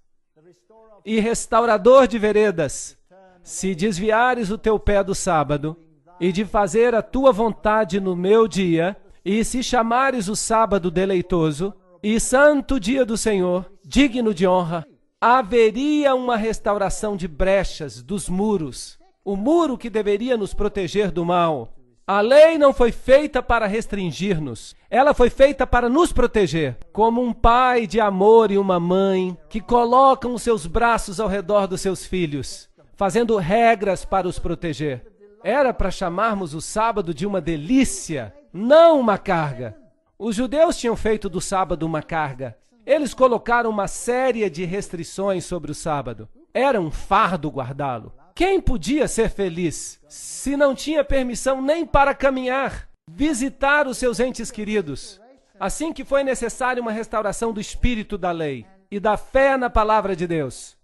e restaurador de veredas, se desviares o teu pé do sábado e de fazer a tua vontade no meu dia, e se chamares o sábado deleitoso e santo dia do Senhor, digno de honra, haveria uma restauração de brechas dos muros, o muro que deveria nos proteger do mal. A lei não foi feita para restringir-nos, ela foi feita para nos proteger, como um pai de amor e uma mãe que colocam os seus braços ao redor dos seus filhos, fazendo regras para os proteger. Era para chamarmos o sábado de uma delícia, não uma carga. Os judeus tinham feito do sábado uma carga. Eles colocaram uma série de restrições sobre o sábado. Era um fardo guardá-lo. Quem podia ser feliz se não tinha permissão nem para caminhar, visitar os seus entes queridos? Assim que foi necessária uma restauração do espírito da lei e da fé na palavra de Deus.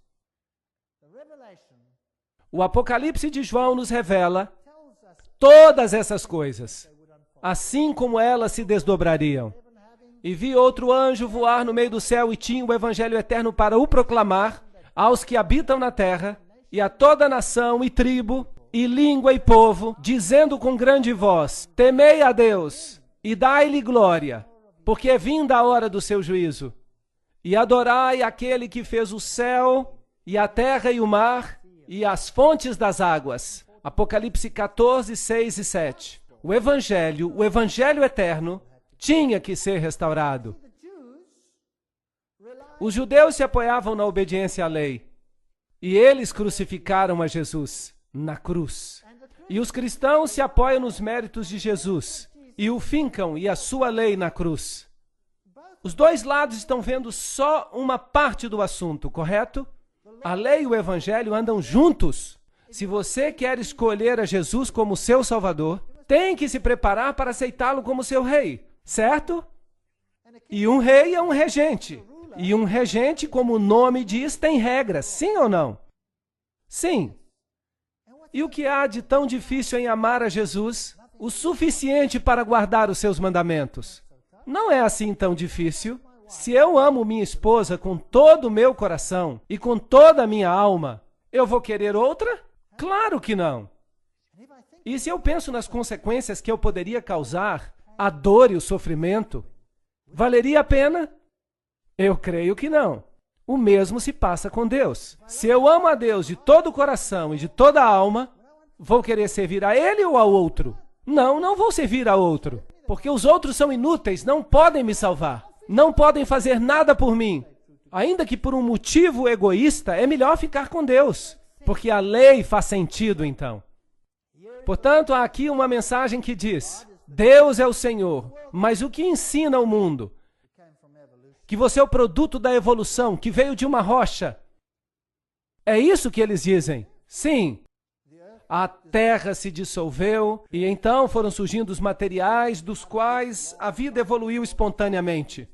O Apocalipse de João nos revela todas essas coisas, assim como elas se desdobrariam. E vi outro anjo voar no meio do céu e tinha o evangelho eterno para o proclamar aos que habitam na terra e a toda nação e tribo e língua e povo, dizendo com grande voz: temei a Deus e dai-lhe glória, porque é vinda a hora do seu juízo. E adorai aquele que fez o céu e a terra e o mar e as fontes das águas. Apocalipse 14, 6 e 7. O evangelho eterno, tinha que ser restaurado. Os judeus se apoiavam na obediência à lei. E eles crucificaram a Jesus na cruz. E os cristãos se apoiam nos méritos de Jesus e o fincam e a sua lei na cruz. Os dois lados estão vendo só uma parte do assunto, correto? A lei e o evangelho andam juntos. Se você quer escolher a Jesus como seu Salvador, tem que se preparar para aceitá-lo como seu rei, certo? E um rei é um regente. E um regente, como o nome diz, tem regras, sim ou não? Sim. E o que há de tão difícil em amar a Jesus? O suficiente para guardar os seus mandamentos. Não é assim tão difícil. Se eu amo minha esposa com todo o meu coração e com toda a minha alma, eu vou querer outra? Claro que não. E se eu penso nas consequências que eu poderia causar, a dor e o sofrimento, valeria a pena? Eu creio que não. O mesmo se passa com Deus. Se eu amo a Deus de todo o coração e de toda a alma, vou querer servir a Ele ou ao outro? Não, não vou servir a outro, porque os outros são inúteis, não podem me salvar, não podem fazer nada por mim. Ainda que por um motivo egoísta, é melhor ficar com Deus, porque a lei faz sentido então. Portanto, há aqui uma mensagem que diz: Deus é o Senhor, mas o que ensina ao mundo? Que você é o produto da evolução, que veio de uma rocha. É isso que eles dizem. Sim. A terra se dissolveu e então foram surgindo os materiais dos quais a vida evoluiu espontaneamente.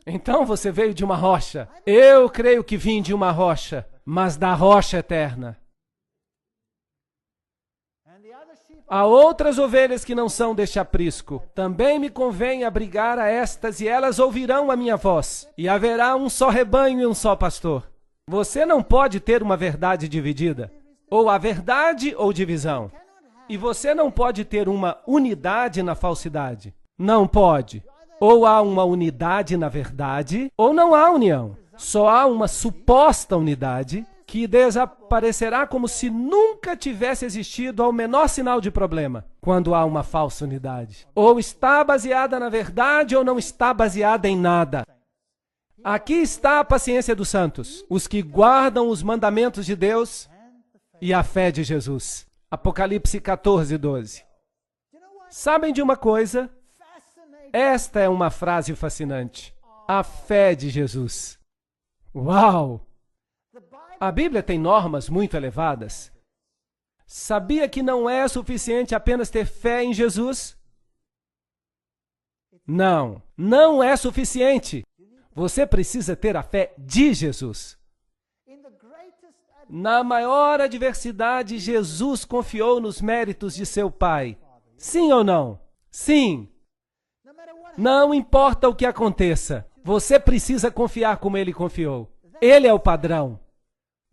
Então você veio de uma rocha. Eu creio que vim de uma rocha, mas da rocha eterna. Há outras ovelhas que não são deste aprisco. Também me convém abrigar a estas, e elas ouvirão a minha voz. E haverá um só rebanho e um só pastor. Você não pode ter uma verdade dividida. Ou a verdade ou divisão. E você não pode ter uma unidade na falsidade. Não pode. Ou há uma unidade na verdade, ou não há união. Só há uma suposta unidade que desaparecerá como se nunca tivesse existido ao menor sinal de problema, quando há uma falsa unidade. Ou está baseada na verdade ou não está baseada em nada. Aqui está a paciência dos santos, os que guardam os mandamentos de Deus e a fé de Jesus. Apocalipse 14, 12. Sabem de uma coisa? Esta é uma frase fascinante. A fé de Jesus. Uau! A Bíblia tem normas muito elevadas. Sabia que não é suficiente apenas ter fé em Jesus? Não, não é suficiente. Você precisa ter a fé de Jesus. Na maior adversidade, Jesus confiou nos méritos de seu Pai. Sim ou não? Sim. Não importa o que aconteça, você precisa confiar como Ele confiou. Ele é o padrão.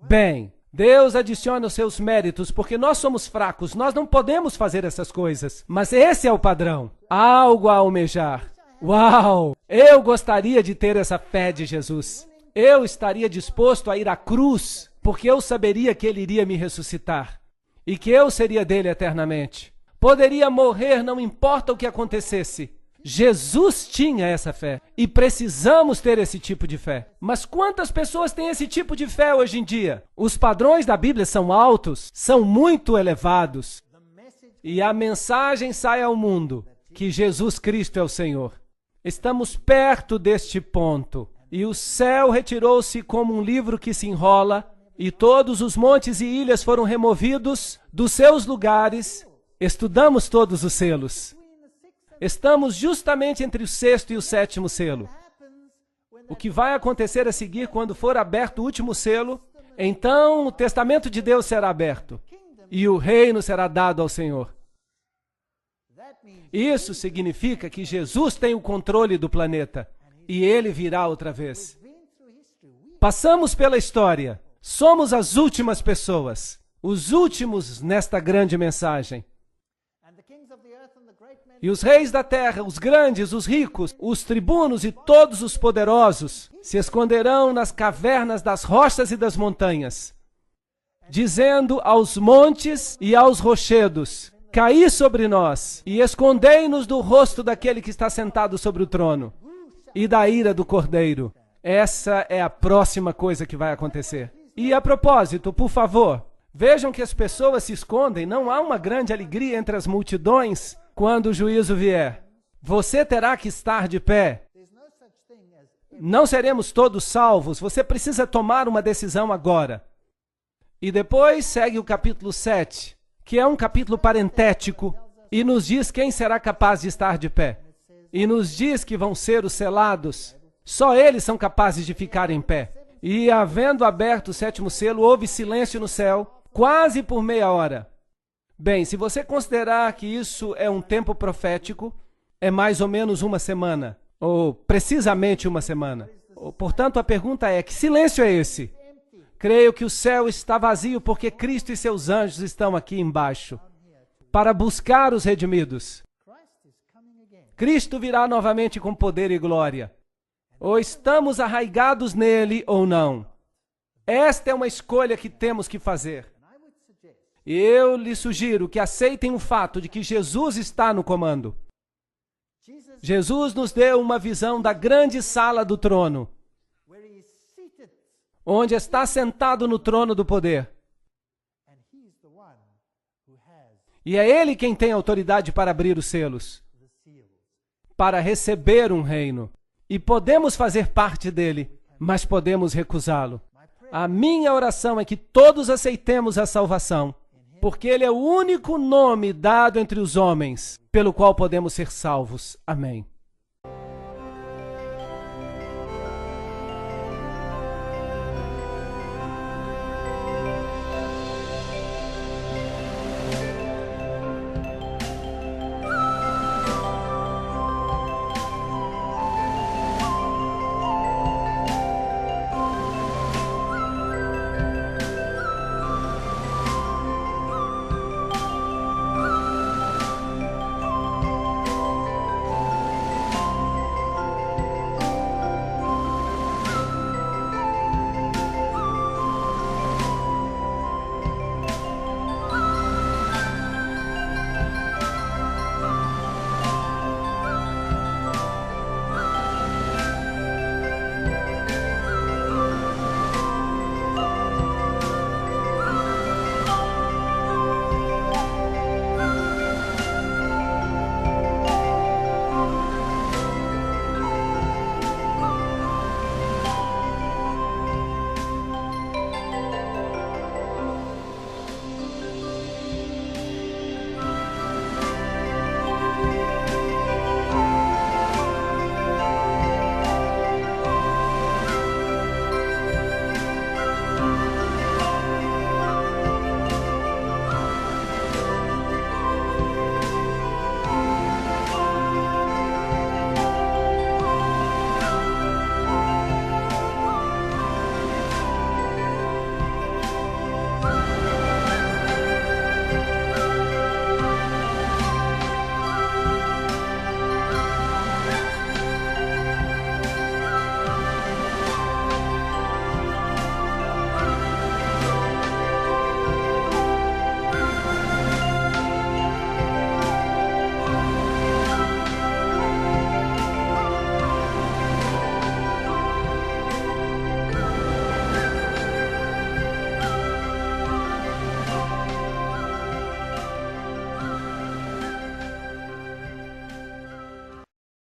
Bem, Deus adiciona os seus méritos, porque nós somos fracos, nós não podemos fazer essas coisas. Mas esse é o padrão. Algo a almejar. Uau! Eu gostaria de ter essa fé de Jesus. Eu estaria disposto a ir à cruz, porque eu saberia que Ele iria me ressuscitar. E que eu seria dele eternamente. Poderia morrer, não importa o que acontecesse. Jesus tinha essa fé e precisamos ter esse tipo de fé. Mas quantas pessoas têm esse tipo de fé hoje em dia? Os padrões da Bíblia são altos, são muito elevados. E a mensagem sai ao mundo que Jesus Cristo é o Senhor. Estamos perto deste ponto. E o céu retirou-se como um livro que se enrola, e todos os montes e ilhas foram removidos dos seus lugares. Estudamos todos os selos. Estamos justamente entre o sexto e o sétimo selo. O que vai acontecer a seguir quando for aberto o último selo? Então o testamento de Deus será aberto e o reino será dado ao Senhor. Isso significa que Jesus tem o controle do planeta e Ele virá outra vez. Passamos pela história. Somos as últimas pessoas, os últimos nesta grande mensagem. E os reis da terra, os grandes, os ricos, os tribunos e todos os poderosos se esconderão nas cavernas das rochas e das montanhas, dizendo aos montes e aos rochedos: caí sobre nós e escondei-nos do rosto daquele que está sentado sobre o trono e da ira do Cordeiro. Essa é a próxima coisa que vai acontecer. E a propósito, por favor, vejam que as pessoas se escondem, não há uma grande alegria entre as multidões quando o juízo vier. Você terá que estar de pé. Não seremos todos salvos, você precisa tomar uma decisão agora. E depois segue o capítulo 7, que é um capítulo parentético, e nos diz quem será capaz de estar de pé. E nos diz que vão ser os selados. Só eles são capazes de ficar em pé. E havendo aberto o 7º selo, houve silêncio no céu, quase por meia hora. Bem, se você considerar que isso é um tempo profético, é mais ou menos uma semana, ou precisamente uma semana. Portanto, a pergunta é: que silêncio é esse? Creio que o céu está vazio porque Cristo e seus anjos estão aqui embaixo para buscar os redimidos. Cristo virá novamente com poder e glória. Ou estamos arraigados nele ou não. Esta é uma escolha que temos que fazer. Eu lhe sugiro que aceitem o fato de que Jesus está no comando. Jesus nos deu uma visão da grande sala do trono, onde está sentado no trono do poder. E é Ele quem tem autoridade para abrir os selos, para receber um reino. E podemos fazer parte dele, mas podemos recusá-lo. A minha oração é que todos aceitemos a salvação, porque Ele é o único nome dado entre os homens pelo qual podemos ser salvos. Amém.